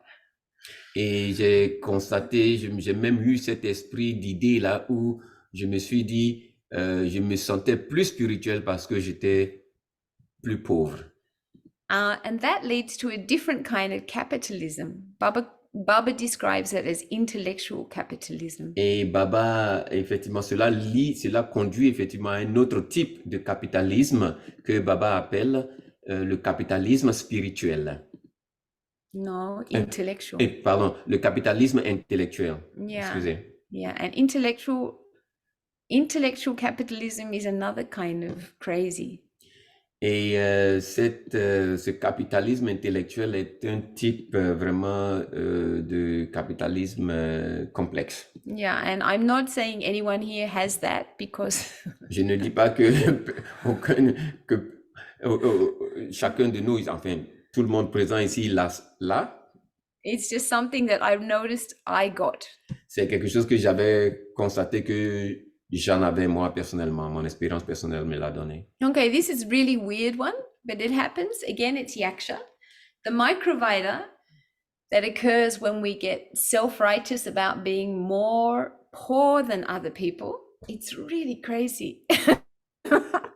Speaker 3: et j'ai constaté, j'ai même eu cet esprit d'idée là où je me suis dit, je me sentais plus spirituel parce que j'étais plus pauvre.
Speaker 1: And that leads to a different kind of capitalism. Baba describes it as intellectual capitalism.
Speaker 3: Et Baba, effectivement, cela conduit effectivement à un autre type de capitalisme que Baba appelle le capitalisme spirituel.
Speaker 1: No, intellectual.
Speaker 3: Pardon, le capitalisme intellectuel.
Speaker 1: Yeah.
Speaker 3: Excusez.
Speaker 1: Yeah, and intellectual capitalism is another kind of crazy.
Speaker 3: Et ce capitalisme intellectuel est un type vraiment de capitalisme complexe.
Speaker 1: Yeah, and I'm not saying anyone here has that because
Speaker 3: Je ne dis pas que chacun de nous, enfin, tout le monde présent ici l'a.
Speaker 1: it's just something that I've noticed I got.
Speaker 3: C'est quelque chose que j'avais constaté que j'en avais moi personnellement. Mon expérience personnelle me l'a donné.
Speaker 1: Okay, this is really weird one, but it happens. Again, it's yaksha. The Microvita that occurs when we get self-righteous about being more poor than other people. It's really crazy.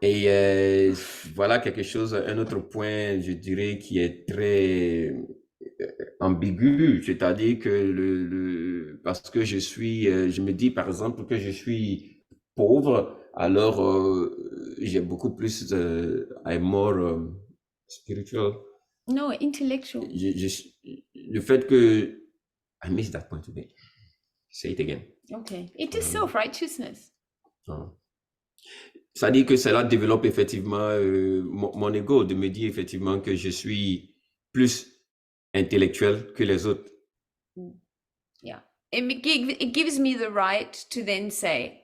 Speaker 3: Et voilà quelque chose, un autre point, je dirais, qui est très ambigu, c'est-à-dire que parce que je me dis par exemple que je suis pauvre, alors j'ai beaucoup plus, I'm more spiritual.
Speaker 1: No, intellectual.
Speaker 3: Le fait que, I missed that point today. Say it again.
Speaker 1: Okay, it is self-righteousness.
Speaker 3: Ça dit que cela développe effectivement mon ego, de me dire effectivement que je suis plus intellectuel que les autres.
Speaker 1: Yeah, it gives me the right to then say,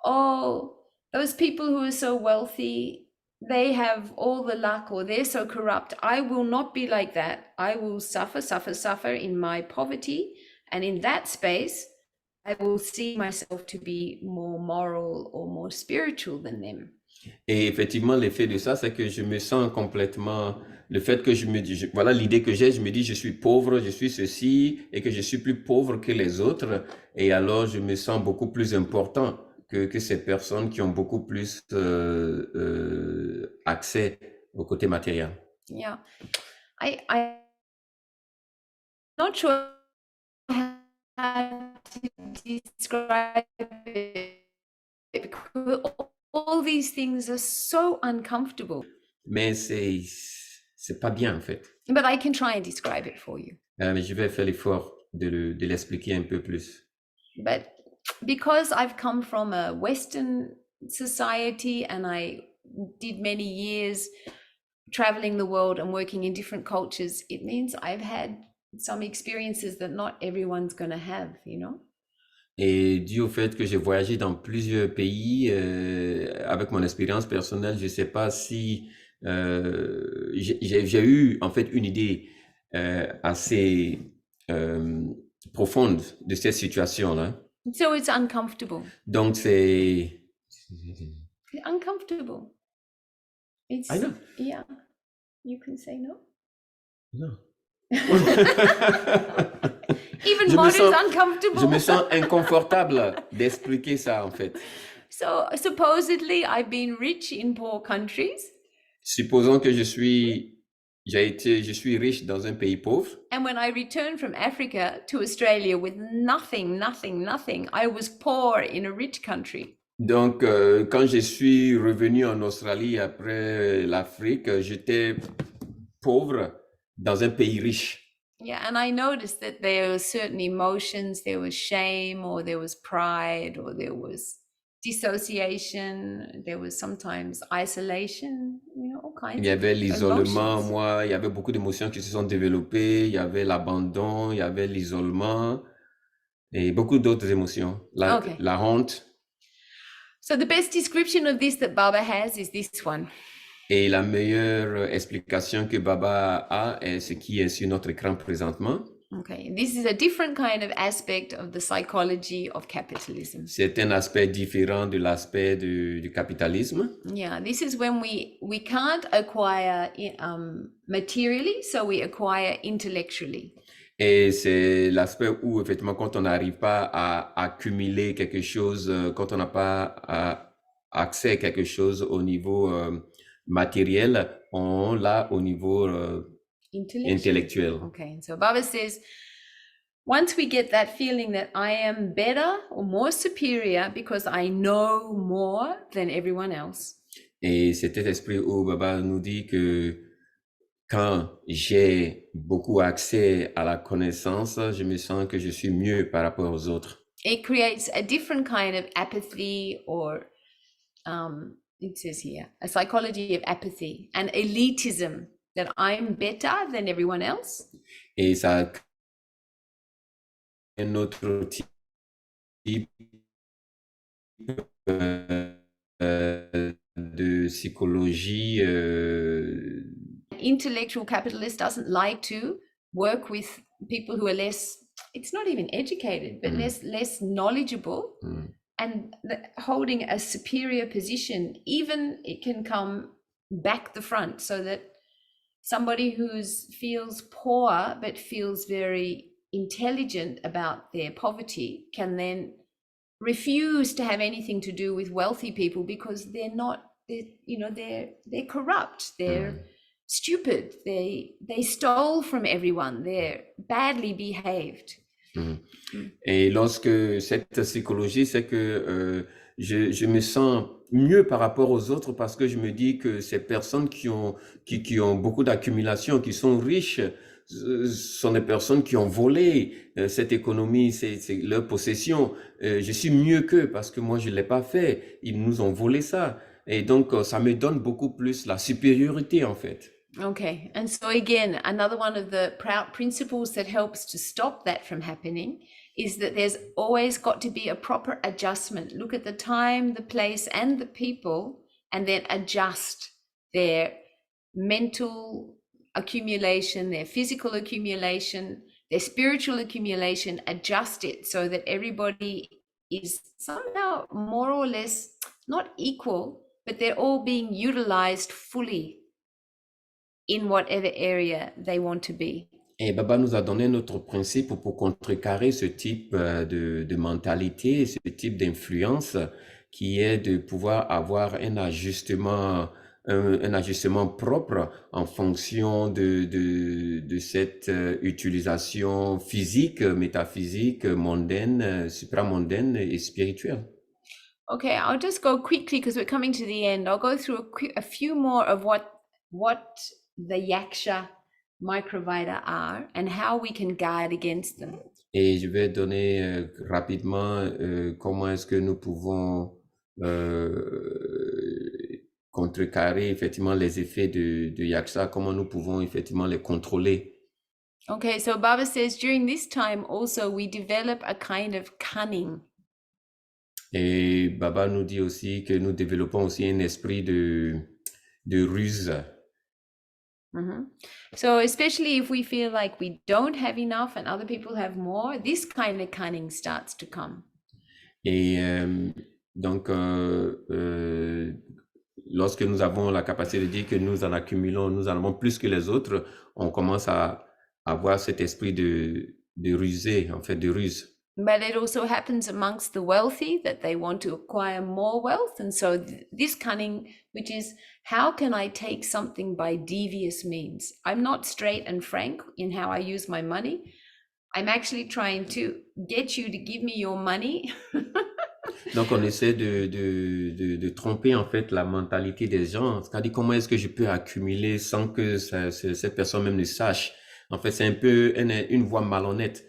Speaker 1: oh, those people who are so wealthy, they have all the luck, or they're so corrupt. I will not be like that. I will suffer in my poverty, and in that space I will see myself to be more moral or more spiritual than them.
Speaker 3: Et effectivement, l'effet de ça, c'est que je me sens complètement, le fait que je me dis, voilà l'idée que j'ai, je me dis, je suis pauvre, je suis ceci, et que je suis plus pauvre que les autres, et alors je me sens beaucoup plus important que ces personnes qui ont beaucoup plus accès au côté matériel.
Speaker 1: Yeah, I'm not sure how to describe it because all these things are so uncomfortable.
Speaker 3: Mais c'est pas bien en fait.
Speaker 1: But I can try and describe it for you.
Speaker 3: Mais je vais faire l'effort de l'expliquer un peu plus.
Speaker 1: But because I've come from a Western society and I did many years traveling the world and working in different cultures, it means I've had some experiences that not everyone's going to have, you know?
Speaker 3: Et dû au fait que j'ai voyagé dans plusieurs pays, avec mon expérience personnelle, je sais pas si j'ai eu en fait une idée assez profonde de cette situation-là.
Speaker 1: So it's uncomfortable.
Speaker 3: Donc c'est
Speaker 1: Uncomfortable. It's,
Speaker 3: I know.
Speaker 1: Yeah. You can say no.
Speaker 3: Non.
Speaker 1: Even
Speaker 3: Je me
Speaker 1: more is
Speaker 3: sens-
Speaker 1: uncomfortable.
Speaker 3: Je me sens inconfortable d'expliquer ça en fait.
Speaker 1: So supposedly I've been rich in poor countries,
Speaker 3: Supposons que je suis riche dans un pays pauvre.
Speaker 1: and when I returned from Africa to Australia with nothing, I was poor in a rich country.
Speaker 3: Donc, quand je suis revenu en Australie après l'Afrique, j'étais pauvre dans un pays riche.
Speaker 1: Yeah, and I noticed that there were certain emotions, there was shame, or there was pride, or there was dissociation, there was sometimes isolation, all kinds
Speaker 3: Il y avait
Speaker 1: of
Speaker 3: l'isolement,
Speaker 1: emotions.
Speaker 3: moi, il y avait beaucoup d'émotions qui se sont développées, il y avait l'abandon, il y avait l'isolement et beaucoup d'autres émotions.
Speaker 1: Okay.
Speaker 3: La honte.
Speaker 1: So the best description of this that Baba has is this one.
Speaker 3: Et la meilleure explication que Baba a est ce qui est sur notre écran présentement.
Speaker 1: Okay, this is a different kind of aspect of the psychology of capitalism.
Speaker 3: C'est un aspect différent de l'aspect du capitalisme.
Speaker 1: Yeah, this is when we can't acquire materially, so we acquire intellectually.
Speaker 3: Et c'est l'aspect où, effectivement, quand on n'arrive pas à accumuler quelque chose, quand on n'a pas accès à quelque chose au niveau matériel, on l'a au niveau intellectuel.
Speaker 1: Okay, so Baba says, once we get that feeling that I am better or more superior because I know more than everyone else.
Speaker 3: Et c'est cet esprit où Baba nous dit que quand j'ai beaucoup accès à la connaissance, je me sens que je suis mieux par rapport aux autres.
Speaker 1: It creates a different kind of apathy, or it says here, a psychology of apathy and elitism, that I'm better than everyone else.
Speaker 3: Et ça crée un autre type de psychologie.
Speaker 1: Intellectual capitalist doesn't like to work with people who are less, it's not even educated, but less knowledgeable, and holding a superior position. Even it can come back the front, so that somebody who feels poor but feels very intelligent about their poverty can then refuse to have anything to do with wealthy people because they're corrupt, they're stupid, they stole from everyone, they're badly behaved.
Speaker 3: Et lorsque cette psychologie, c'est que je me sens mieux par rapport aux autres parce que je me dis que ces personnes qui ont beaucoup d'accumulation, qui sont riches, sont des personnes qui ont volé cette économie, c'est leur possession. Je suis mieux qu'eux parce que moi je l'ai pas fait. Ils nous ont volé ça. Et donc ça me donne beaucoup plus la supériorité en fait.
Speaker 1: Okay, and so again, another one of the Prout principles that helps to stop that from happening is that there's always got to be a proper adjustment. Look at the time, the place, and the people, and then adjust their mental accumulation, their physical accumulation, their spiritual accumulation, adjust it so that everybody is somehow more or less not equal, but they're all being utilized fully in whatever area they want to be.
Speaker 3: Et Baba nous a donné notre principe pour contrecarrer ce type de mentalité, ce type d'influence qui est de pouvoir avoir un ajustement propre en fonction de cette utilisation physique, métaphysique, mondaine, supramondaine et spirituelle.
Speaker 1: Okay, I'll just go quickly because we're coming to the end. I'll go through a few more of what the Yaksha Microvita are and how we can guard against them.
Speaker 3: Et je vais donner rapidement comment est-ce que nous pouvons contrecarrer effectivement les effets de Yaksha, comment nous pouvons effectivement les contrôler.
Speaker 1: Okay, so Baba says during this time also we develop a kind of cunning.
Speaker 3: Et Baba nous dit aussi que nous développons aussi un esprit de ruse.
Speaker 1: So especially if we feel like we don't have enough and other people have more, this kind of cunning starts to come.
Speaker 3: Et donc, lorsque nous avons la capacité de dire que nous en accumulons, nous en avons plus que les autres, on commence à avoir cet esprit de ruser, en fait, de ruse.
Speaker 1: But it also happens amongst the wealthy that they want to acquire more wealth. And so this cunning, which is, how can I take something by devious means? I'm not straight and frank in how I use my money. I'm actually trying to get you to give me your money.
Speaker 3: Donc, on essaie de tromper, en fait, la mentalité des gens. C'est-à-dire, comment est-ce que je peux accumuler sans que cette personne même ne sache? En fait, c'est un peu une voie malhonnête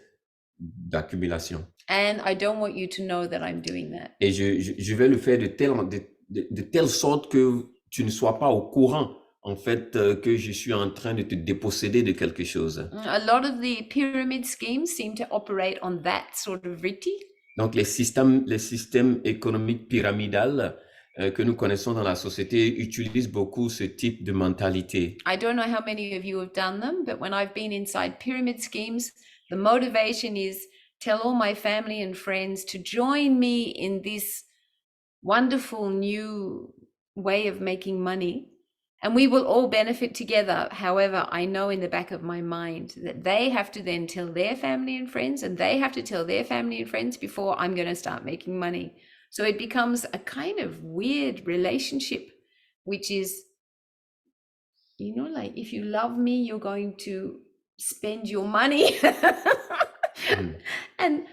Speaker 3: d'accumulation.
Speaker 1: And I don't want you to know that I'm doing that.
Speaker 3: Et je vais le faire de telle sorte que tu ne sois pas au courant, en fait, que je suis en train de te déposséder de quelque chose.
Speaker 1: A lot of the pyramid schemes seem to operate on that sort of vritti.
Speaker 3: Donc, les systèmes économiques pyramidales que nous connaissons dans la société utilisent beaucoup ce type de mentalité.
Speaker 1: I don't know how many of you have done them, but when I've been inside pyramid schemes, the motivation is tell all my family and friends to join me in this wonderful new way of making money, and we will all benefit together. However, I know in the back of my mind that they have to then tell their family and friends, and they have to tell their family and friends before I'm going to start making money. So it becomes a kind of weird relationship, which is, you know, like, if you love me, you're going to spend your money. And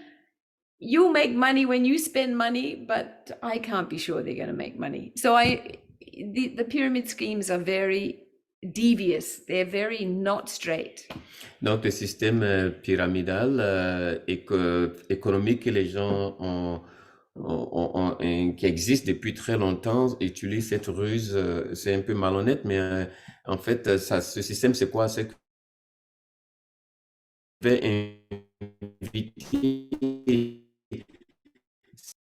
Speaker 1: you'll make money when you spend money, but I can't be sure they're going to make money. So the pyramid schemes are very devious. They're very not straight.
Speaker 3: Donc, le système pyramidal économique que les gens qui existe depuis très longtemps utilise cette ruse. C'est un peu malhonnête, mais en fait, ce système, c'est quoi? C'est que je vais inviter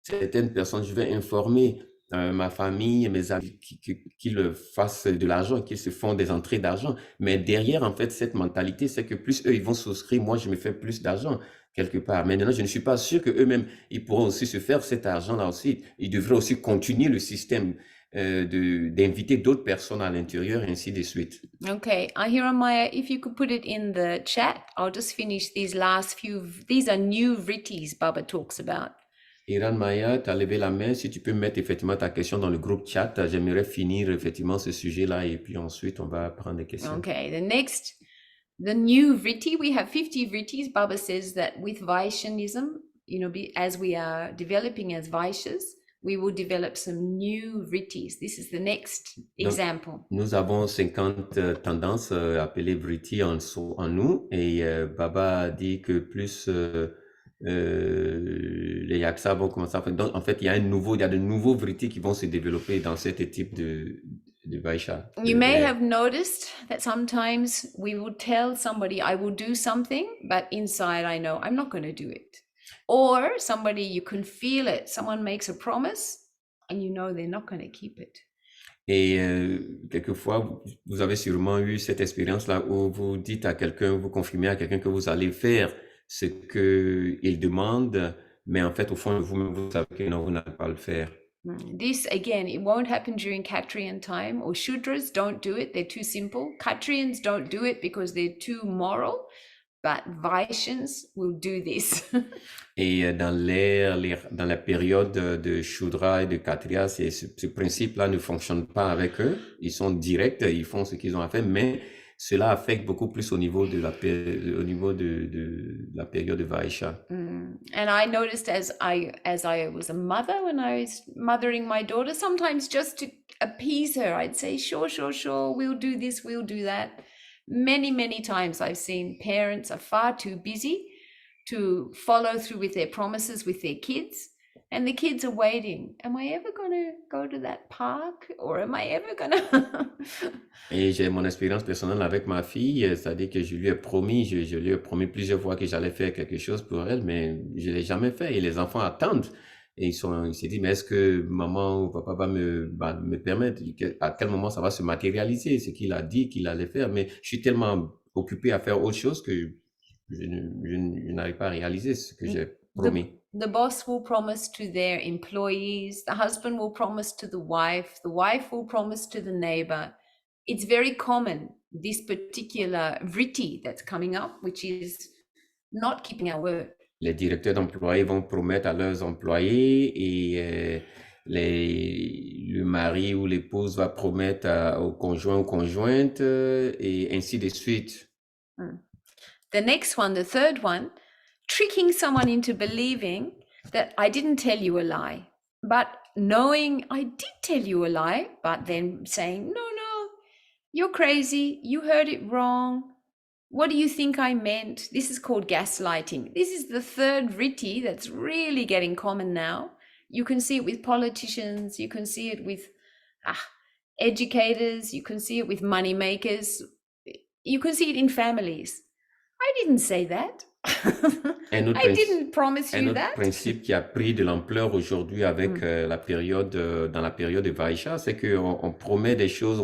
Speaker 3: certaines personnes, je vais informer ma famille, mes amis qui le fassent de l'argent, qui se font des entrées d'argent. Mais derrière, en fait, cette mentalité, c'est que plus eux, ils vont souscrire, moi, je me fais plus d'argent quelque part. Maintenant, je ne suis pas sûr qu'eux-mêmes, ils pourront aussi se faire cet argent-là aussi. Ils devraient aussi continuer le système d'inviter d'autres personnes à l'intérieur, et ainsi de suite.
Speaker 1: Okay, Hiramaya, if you could put it in the chat, I'll just finish these last few. These are new vrittis Baba talks about.
Speaker 3: Iran Maya, tu as levé la main. Si tu peux mettre effectivement ta question dans le groupe chat, j'aimerais finir effectivement ce sujet-là et puis ensuite on va prendre des questions.
Speaker 1: Okay, the new vritti, we have 50 vrittis. Baba says that with Vaishnavism, you know, as we are developing as Vaishyas, we will develop some new vrittis. This is the next example.
Speaker 3: Donc, nous avons 50 tendances appelées vritti en nous et Baba dit que plus les Yaksa vont commencer à faire. Donc, en fait, il y a de nouveaux vritti qui vont se développer dans ce type de Vaishya.
Speaker 1: You may have noticed that sometimes we will tell somebody, I will do something, but inside I know I'm not going to do it. Or somebody, you can feel it. Someone makes a promise and you know they're not going to keep it.
Speaker 3: Et quelquefois, vous avez sûrement eu cette expérience-là où vous dites à quelqu'un, vous confirmez à quelqu'un que vous allez faire ce qu'il demande, mais en fait, au fond, vous-même, vous savez que non, vous n'allez pas le faire.
Speaker 1: This, again, it won't happen during Kshatriyan time, or Shudras don't do it. They're too simple. Kshatriyans don't do it because they're too moral. But Vaishyans will do this.
Speaker 3: Et dans la période de Shudra et de Kshatriya, ce principe-là ne fonctionne pas avec eux. Ils sont directs, ils font ce qu'ils ont à faire, mais cela affecte beaucoup plus au niveau de la période de Vaishya.
Speaker 1: And I noticed as I was a mother, when I was mothering my daughter, sometimes just to appease her, I'd say, sure, we'll do this, we'll do that. Many times I've seen parents are far too busy to follow through with their promises with their kids. And the kids are waiting. Am I ever going to go to that park? Or am I ever going to...
Speaker 3: Et j'ai mon expérience personnelle avec ma fille, c'est-à-dire que je lui ai promis plusieurs fois que j'allais faire quelque chose pour elle, mais je ne l'ai jamais fait. Et les enfants attendent. Et ils se disent, mais est-ce que maman ou papa va me permettre? À quel moment ça va se matérialiser, ce qu'il a dit qu'il allait faire? Mais je suis tellement occupé à faire autre chose que je n'arrive pas à réaliser ce que j'ai promis.
Speaker 1: The boss will promise to their employees, the husband will promise to the wife will promise to the neighbor. It's very common, this particular vritti that's coming up, which is not keeping our word.
Speaker 3: Les directeurs d'employés vont promettre à leurs employés et le mari ou l'épouse va promettre au conjoint ou conjointe et ainsi de suite.
Speaker 1: The next one, the third one, tricking someone into believing that I didn't tell you a lie, but knowing I did tell you a lie, but then saying, no, you're crazy, you heard it wrong, what do you think I meant? This is called gaslighting. This is the third Riti that's really getting common now. You can see it with politicians, you can see it with educators, you can see it with money makers, you can see it in families. I didn't say that. I didn't promise you that.
Speaker 3: Un autre principe qui a pris de l'ampleur aujourd'hui avec la période, dans la période de Vaisha, c'est qu'on promet des choses,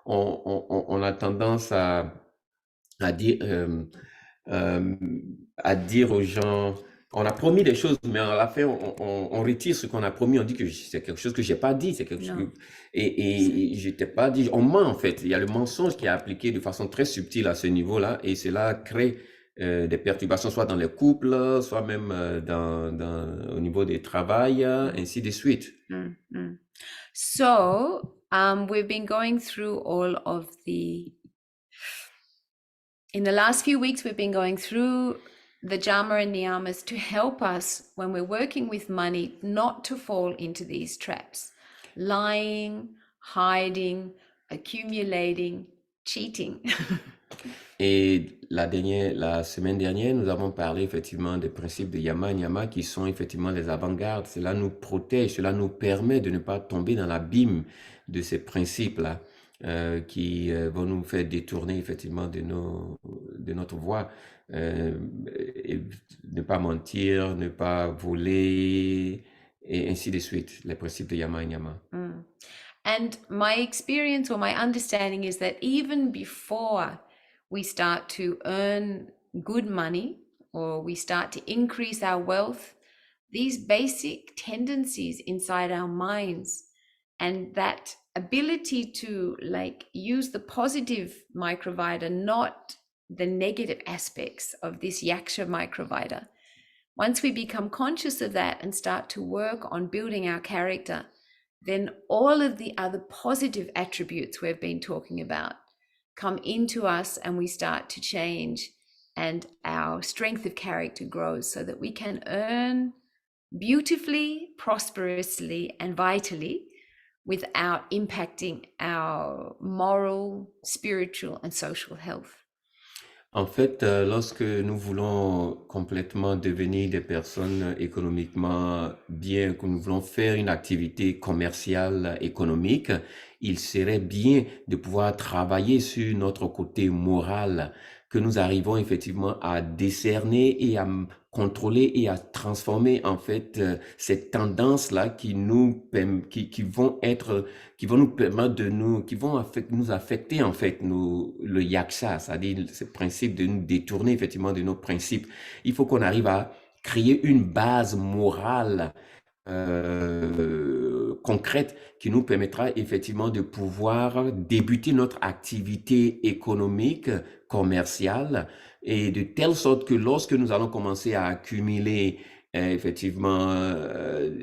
Speaker 3: on a tendance à dire aux gens, on a promis des choses, mais à la fin, on retire ce qu'on a promis, on dit que c'est quelque chose que j'ai pas dit, c'est quelque chose que, et je t'ai pas dit, on ment en fait. Il y a le mensonge qui est appliqué de façon très subtile à ce niveau-là, et cela crée des perturbations, soit dans les couples, soit même au niveau des travail, ainsi de suite.
Speaker 1: So, we've been going through all of in the last few weeks, we've been going through the Jama and Niyamas to help us when we're working with money not to fall into these traps. Lying, hiding, accumulating, cheating.
Speaker 3: Et la semaine dernière, nous avons parlé effectivement des principes de Yama et Nyama qui sont effectivement les avant-gardes. Cela nous protège, cela nous permet de ne pas tomber dans l'abîme de ces principes-là qui vont nous faire détourner effectivement de notre voie. Et ne pas mentir, ne pas voler, et ainsi de suite, les principes de Yama et Nyama.
Speaker 1: And my experience or my understanding is that even before we start to earn good money or we start to increase our wealth, these basic tendencies inside our minds and that ability to like use the positive Microvita, not the negative aspects of this Yaksha Microvita. Once we become conscious of that and start to work on building our character, then all of the other positive attributes we've been talking about come into us and we start to change and our strength of character grows so that we can earn beautifully, prosperously, and vitally without impacting our moral, spiritual, and social health.
Speaker 3: En fait, lorsque nous voulons complètement devenir des personnes économiquement bien, que nous voulons faire une activité commerciale économique, il serait bien de pouvoir travailler sur notre côté moral, que nous arrivons effectivement à décerner et à contrôler et à transformer en fait ces tendances-là qui vont nous permettre qui vont nous affecter en fait le yaksha, c'est-à-dire ce principe de nous détourner effectivement de nos principes. Il faut qu'on arrive à créer une base morale concrète qui nous permettra effectivement de pouvoir débuter notre activité économique, commerciale, et de telle sorte que lorsque nous allons commencer à accumuler effectivement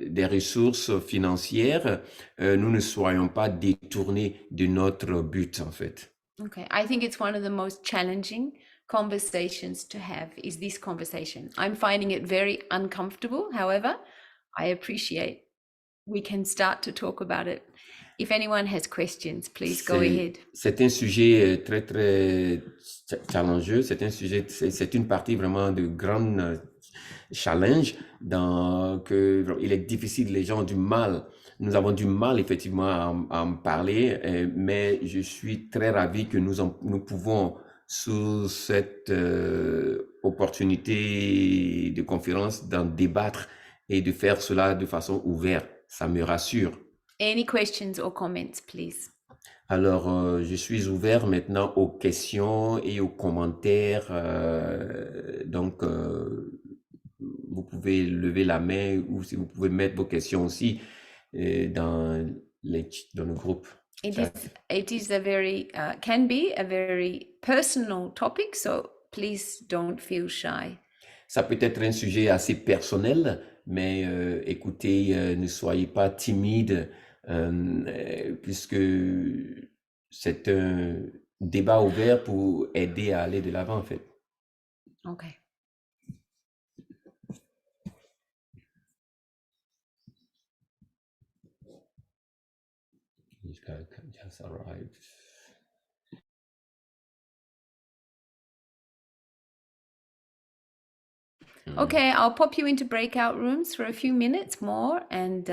Speaker 3: des ressources financières, nous ne soyons pas détournés de notre but en fait.
Speaker 1: Okay, I think it's one of the most challenging conversations to have is this conversation. I'm finding it very uncomfortable. However, I appreciate we can start to talk about it. If anyone has questions, please go ahead.
Speaker 3: C'est un sujet très, très challengeux. C'est une partie vraiment de grand challenge il est difficile, les gens ont du mal. Nous avons du mal effectivement à en parler, mais je suis très ravi que nous pouvons sous cette opportunité de conférence d'en débattre et de faire cela de façon ouverte. Ça me rassure.
Speaker 1: Any questions or comments, please?
Speaker 3: Alors, je suis ouvert maintenant aux questions et aux commentaires. Donc, vous pouvez lever la main ou si vous pouvez mettre vos questions aussi dans le groupe.
Speaker 1: It is can be a very personal topic, so please don't feel shy.
Speaker 3: Ça peut être un sujet assez personnel, mais écoutez, ne soyez pas timide, puisque c'est un débat ouvert pour aider à aller de l'avant, en fait.
Speaker 1: Okay.
Speaker 3: This guy just arrived.
Speaker 1: Okay, I'll pop you into breakout rooms for a few minutes more, and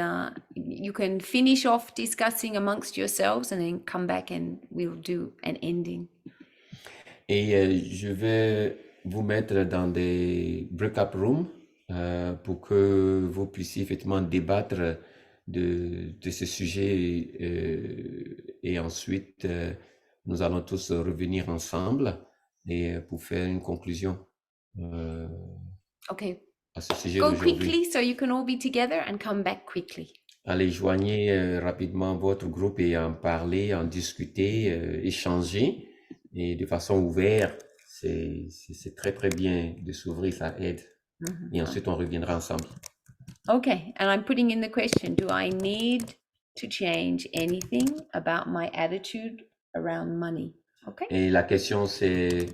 Speaker 1: you can finish off discussing amongst yourselves and then come back and we'll do an ending.
Speaker 3: Et je vais vous mettre dans des break-up rooms pour que vous puissiez effectivement débattre de ce sujet et ensuite nous allons tous revenir ensemble et pour faire une conclusion
Speaker 1: Okay,
Speaker 3: à ce sujet
Speaker 1: go
Speaker 3: d'aujourd'hui.
Speaker 1: quickly so you can all be together and come back quickly.
Speaker 3: Allez, joignez rapidement votre groupe et en parler, en discuter, échanger et de façon ouverte. C'est très très bien de s'ouvrir, ça aide. Et ensuite, on reviendra ensemble.
Speaker 1: Okay, and I'm putting in the question, do I need to change anything about my attitude around money? Okay.
Speaker 3: Et la question c'est,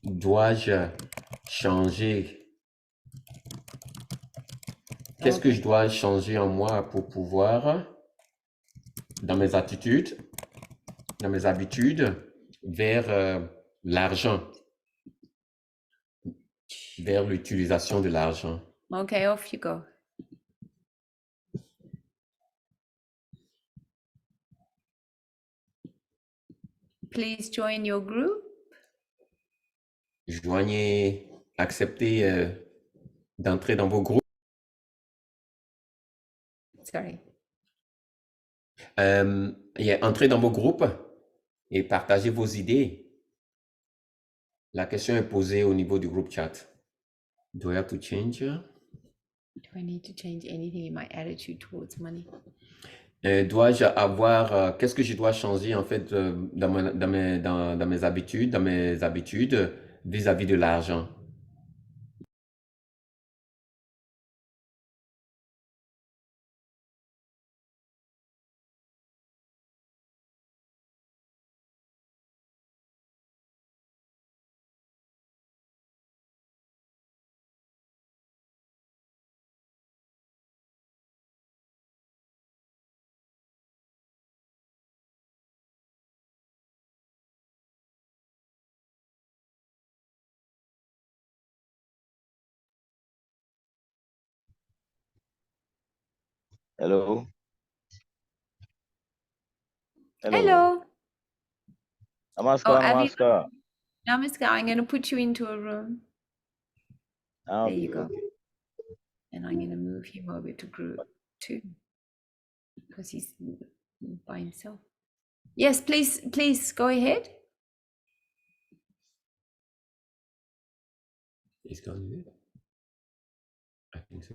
Speaker 3: dois-je changer? Qu'est-ce que je dois changer en moi pour pouvoir, dans mes attitudes, dans mes habitudes, vers l'argent, vers l'utilisation de l'argent?
Speaker 1: Okay, off you go. Please join your group.
Speaker 3: Joignez, acceptez d'entrer dans vos groupes.
Speaker 1: Sorry.
Speaker 3: Entrez dans vos groupes et partagez vos idées. La question est posée au niveau du groupe chat. Do I have to change?
Speaker 1: Do I need to change anything in my attitude towards money?
Speaker 3: Dois-je avoir, qu'est-ce que je dois changer en fait dans mes habitudes vis-à-vis de l'argent?
Speaker 8: Hello.
Speaker 1: Hello.
Speaker 8: Namaskar, namaskar.
Speaker 1: Namaskar. I'm going to put you into a room.
Speaker 8: Ah,
Speaker 1: There you
Speaker 8: okay,
Speaker 1: go.
Speaker 8: okay.
Speaker 1: And I'm going to move him over to group 2 because he's by himself. Yes, please go ahead.
Speaker 3: He's gone, is it? I think so.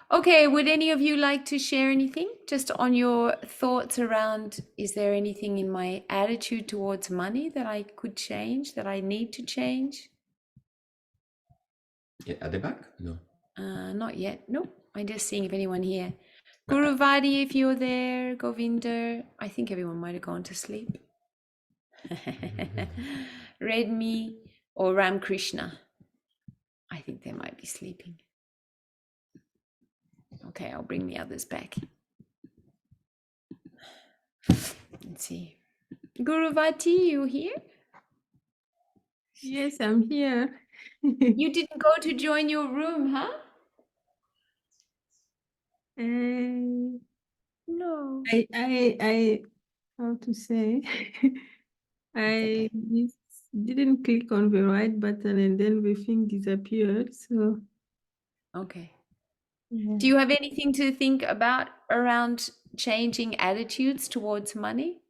Speaker 1: Okay, would any of you like to share anything just on your thoughts around, is there anything in my attitude towards money that I could change, that I need to change?
Speaker 3: Yeah, at the back? No.
Speaker 1: Not yet. Nope. I'm just seeing if anyone here. Guruvadi, if you're there, Govinder. I think everyone might have gone to sleep. Redmi or Ram Krishna. I think they might be sleeping. Okay, I'll bring the others back. Let's see. Guruvati, you here?
Speaker 6: Yes, I'm here.
Speaker 1: You didn't go to join your room, huh?
Speaker 6: Uh,
Speaker 1: No.
Speaker 6: how to say? I didn't click on the right button and then the thing disappeared. So,
Speaker 1: Okay.
Speaker 6: yeah.
Speaker 1: Do you have anything to think about around changing attitudes towards money?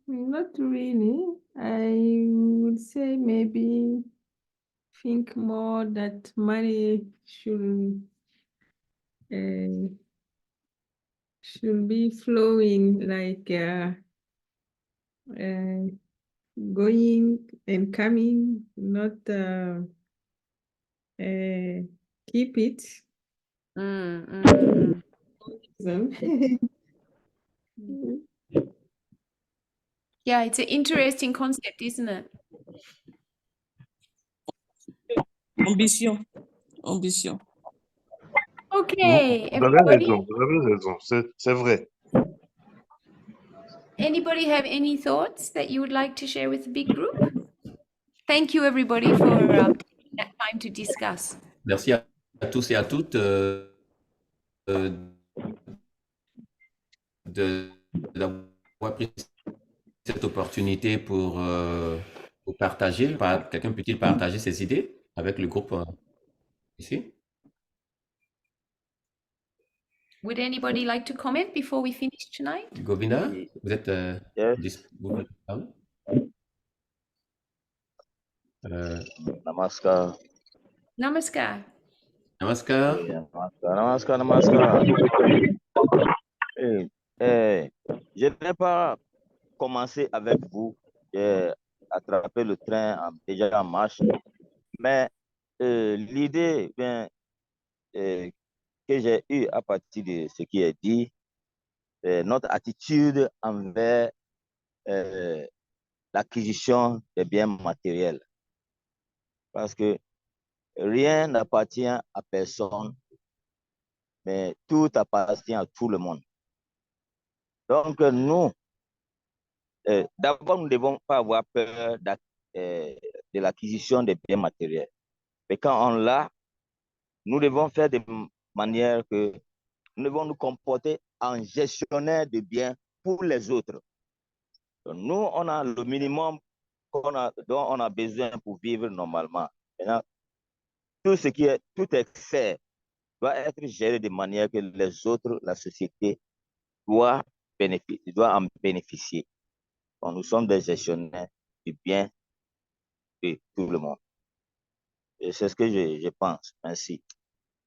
Speaker 6: Not really. I would say maybe think more that money uh, should be flowing like going and coming, not keep it.
Speaker 1: Yeah, it's an interesting concept, isn't it?
Speaker 9: Ambition. Ambition.
Speaker 1: Okay,
Speaker 10: Vous avez
Speaker 1: everybody.
Speaker 10: raison, vous avez raison, c'est vrai.
Speaker 1: Anybody have any thoughts that you would like to share with the big group? Thank you, everybody, for taking that time to discuss.
Speaker 3: Merci à tous et à toutes d'avoir pris cette opportunité pour partager. Quelqu'un peut-il partager ses idées avec le groupe ici?
Speaker 1: Would anybody like to comment before we finish tonight?
Speaker 3: Govinda, vous êtes vous parlez?
Speaker 8: Namaskar.
Speaker 1: Namaskar.
Speaker 3: Namaskar.
Speaker 8: Namaskar. Je n'ai pas commencé avec vous. J'ai attrapé le train déjà en marche. Mais l'idée que j'ai eue à partir de ce qui est dit, notre attitude envers l'acquisition des biens matériels. Parce que rien n'appartient à personne, mais tout appartient à tout le monde. Donc, nous, d'abord, nous ne devons pas avoir peur de l'acquisition des biens matériels. Mais quand on l'a, nous devons faire de manière que nous devons nous comporter en gestionnaire de biens pour les autres. Donc, nous, on a le minimum dont on a besoin pour vivre normalement. Maintenant, tout est fait doit être géré de manière que les autres, la société, doit en bénéficier. Donc, nous sommes des gestionnaires du bien de tout le monde. Et c'est ce que je pense. Merci.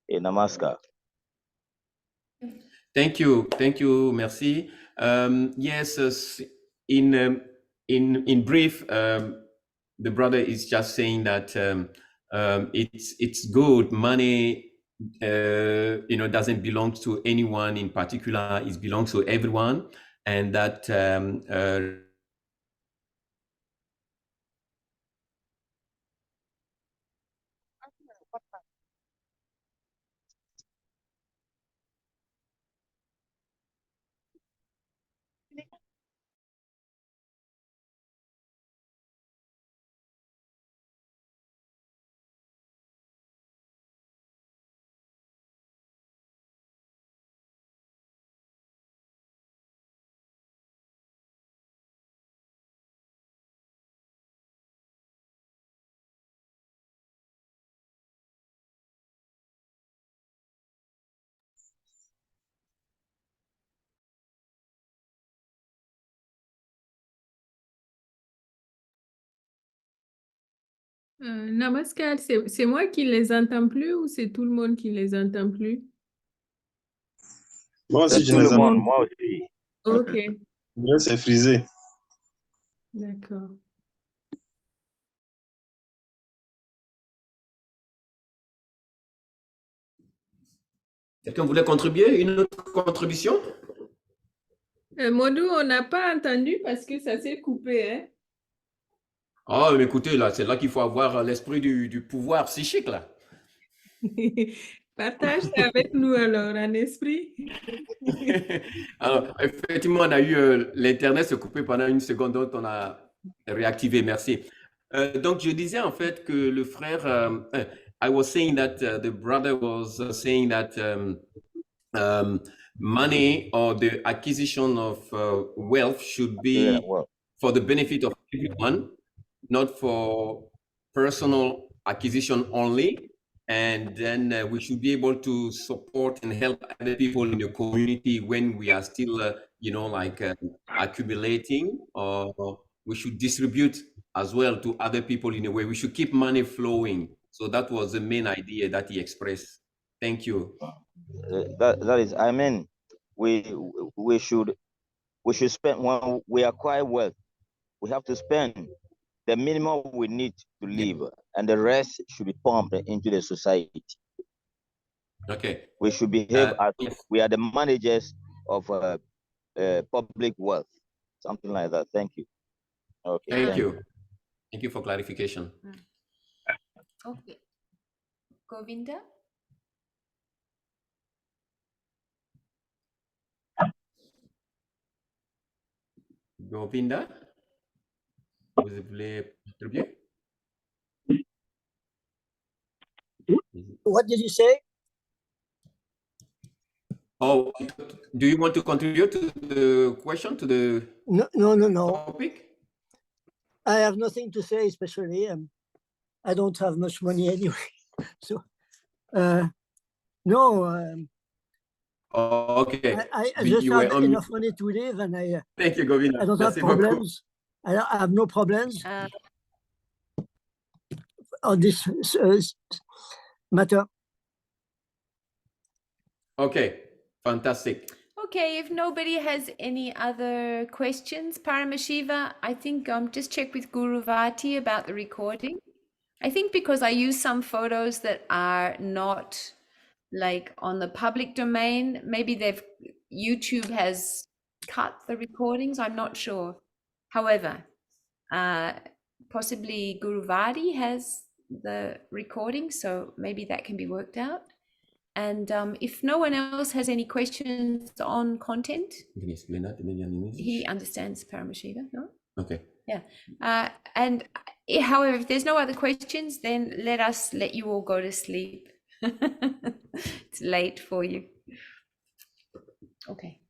Speaker 8: Et namaskar.
Speaker 3: Thank you, merci. Yes, in brief, the brother is just saying that it's good. Money, doesn't belong to anyone in particular. It belongs to everyone, and that
Speaker 6: Namaskar, c'est moi qui les entends plus ou c'est tout le monde qui les entend plus?
Speaker 4: Moi aussi,
Speaker 10: C'est
Speaker 4: je
Speaker 10: tout
Speaker 4: les
Speaker 10: le
Speaker 4: entends.
Speaker 10: monde, moi aussi.
Speaker 6: Ok,
Speaker 4: Là, c'est frisé.
Speaker 6: d'accord.
Speaker 3: Quelqu'un voulait contribuer? Une autre contribution?
Speaker 6: Modou, on n'a pas entendu parce que ça s'est coupé, hein?
Speaker 3: Oh, mais écoutez, là, c'est là qu'il faut avoir l'esprit du pouvoir psychique, là.
Speaker 6: Partage ça avec nous alors, en esprit.
Speaker 3: Alors, effectivement, on a eu l'Internet se couper pendant une seconde, donc on a réactivé. Merci. Donc, je disais en fait que le frère, I was saying that the brother was saying that money or the acquisition of wealth should
Speaker 10: Yeah,
Speaker 3: be
Speaker 10: well,
Speaker 3: for the benefit of everyone, not for personal acquisition only. And then we should be able to support and help other people in the community when we are still, like accumulating, or we should distribute as well to other people in a way. We should keep money flowing. So that was the main idea that he expressed. Thank you.
Speaker 10: that is, I mean, we should spend when we acquire wealth. We have to spend the minimum we need to live, and the rest should be pumped into the society.
Speaker 3: Okay.
Speaker 10: We should behave as
Speaker 3: Yes.
Speaker 10: we are the managers of public wealth, something like that. Thank you. Okay.
Speaker 3: Thank you. Thank you for clarification.
Speaker 1: Okay. Govinda?
Speaker 3: Govinda, vous voulez contribuer?
Speaker 7: What did you say?
Speaker 3: Oh, do you want to contribute to the question, to the
Speaker 7: No.
Speaker 3: topic?
Speaker 7: I have nothing to say, especially. I don't have much money anyway. So, no.
Speaker 3: Oh, okay.
Speaker 7: I just
Speaker 3: You were
Speaker 7: have
Speaker 3: on
Speaker 7: enough money to live, and
Speaker 3: Thank you, Govinda.
Speaker 7: I don't have
Speaker 3: Merci beaucoup.
Speaker 7: problems. I have no problems on this matter.
Speaker 3: Okay, fantastic.
Speaker 1: Okay, if nobody has any other questions, Paramashiva, I think just check with Guru Vati about the recording. I think because I use some photos that are not like on the public domain, maybe YouTube has cut the recordings, I'm not sure. However, possibly Guru Vati has the recording, so maybe that can be worked out. And if no one else has any questions on content, he understands Paramashiva, no?
Speaker 3: Okay.
Speaker 1: Yeah. And however, if there's no other questions, then let us let you all go to sleep. It's late for you. Okay.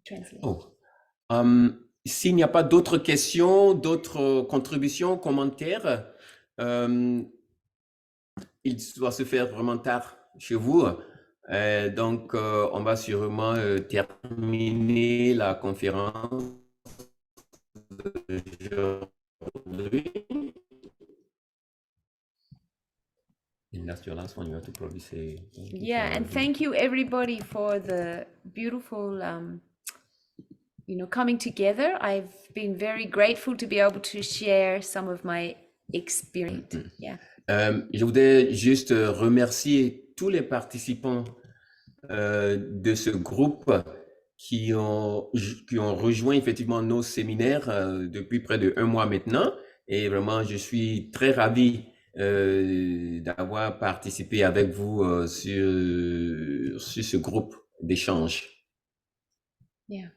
Speaker 1: Translate.
Speaker 3: Oh. S'il n'y a pas d'autres questions, d'autres contributions, commentaires, il doit se faire vraiment tard chez vous. Donc, on va sûrement terminer la conférence d'aujourd'hui. And that's your last one. You have to probably say.
Speaker 1: Yeah, and thank you everybody for the beautiful, coming together. I've been very grateful to be able to share some of my experience. Yeah.
Speaker 3: Je voudrais juste remercier tous les participants de ce groupe qui ont rejoint effectivement nos séminaires depuis près de 1 mois maintenant. Et vraiment, je suis très ravi d'avoir participé avec vous sur ce groupe d'échange.
Speaker 1: Yeah.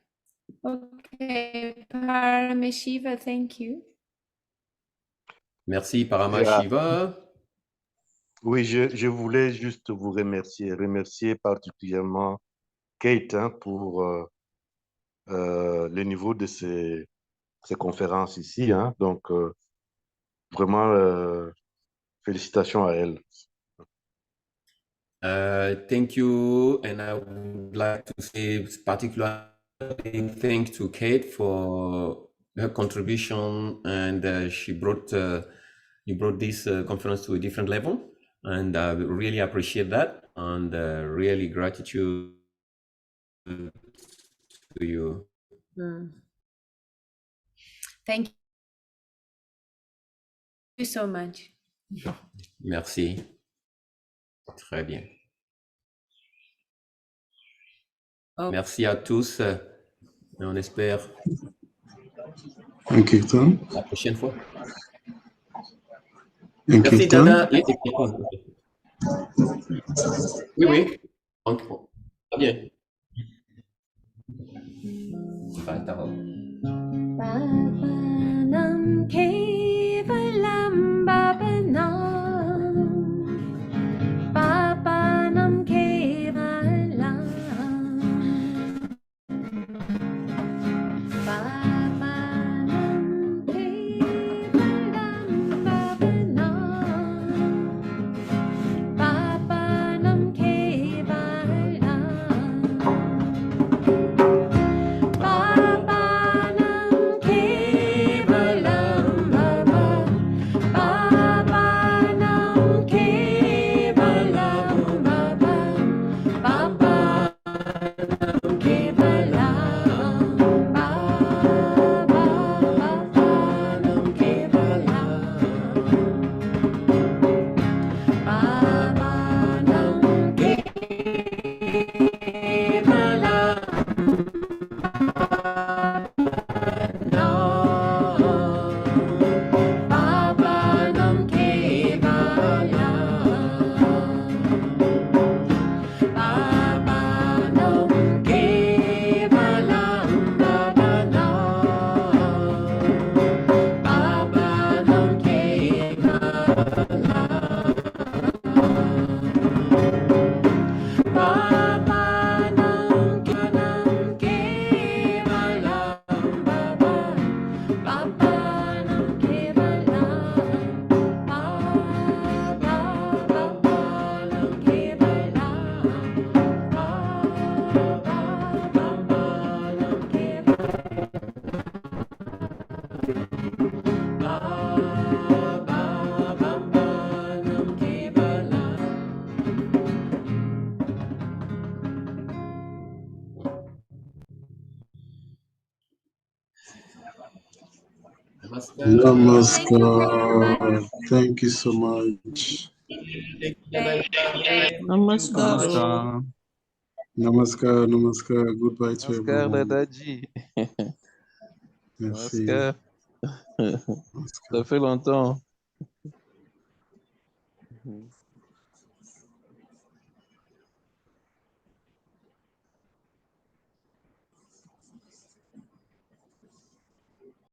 Speaker 1: Okay, Paramashiva, thank you.
Speaker 3: Merci, Paramashiva.
Speaker 10: Oui, je voulais juste vous remercier particulièrement Kate pour le niveau de ces conférences ici. Hein. Donc, vraiment, félicitations à elle.
Speaker 3: Thank you, and I would like to say particularly thanks to Kate for her contribution, and she brought you brought this conference to a different level, and I really appreciate that, and really gratitude to you.
Speaker 1: Thank you so much.
Speaker 3: Merci. Très bien.
Speaker 1: Oh.
Speaker 3: Merci à tous, et on espère
Speaker 2: Thank you, Tom.
Speaker 3: la prochaine fois.
Speaker 2: Thank
Speaker 3: Merci,
Speaker 2: you, Tom.
Speaker 3: Dada. Oui, oui. Donc, très bien.
Speaker 1: Babanam kevalam babanam, babanam kevalam, babanam kevalam babanam, babanam kevalam.
Speaker 2: Namaskar. Thank you so much.
Speaker 9: Namaskar.
Speaker 2: Namaskar, namaskar. Goodbye to
Speaker 8: Namaskar,
Speaker 2: everyone.
Speaker 8: Dadaji.
Speaker 2: Merci.
Speaker 8: Namaskar. Ça fait longtemps.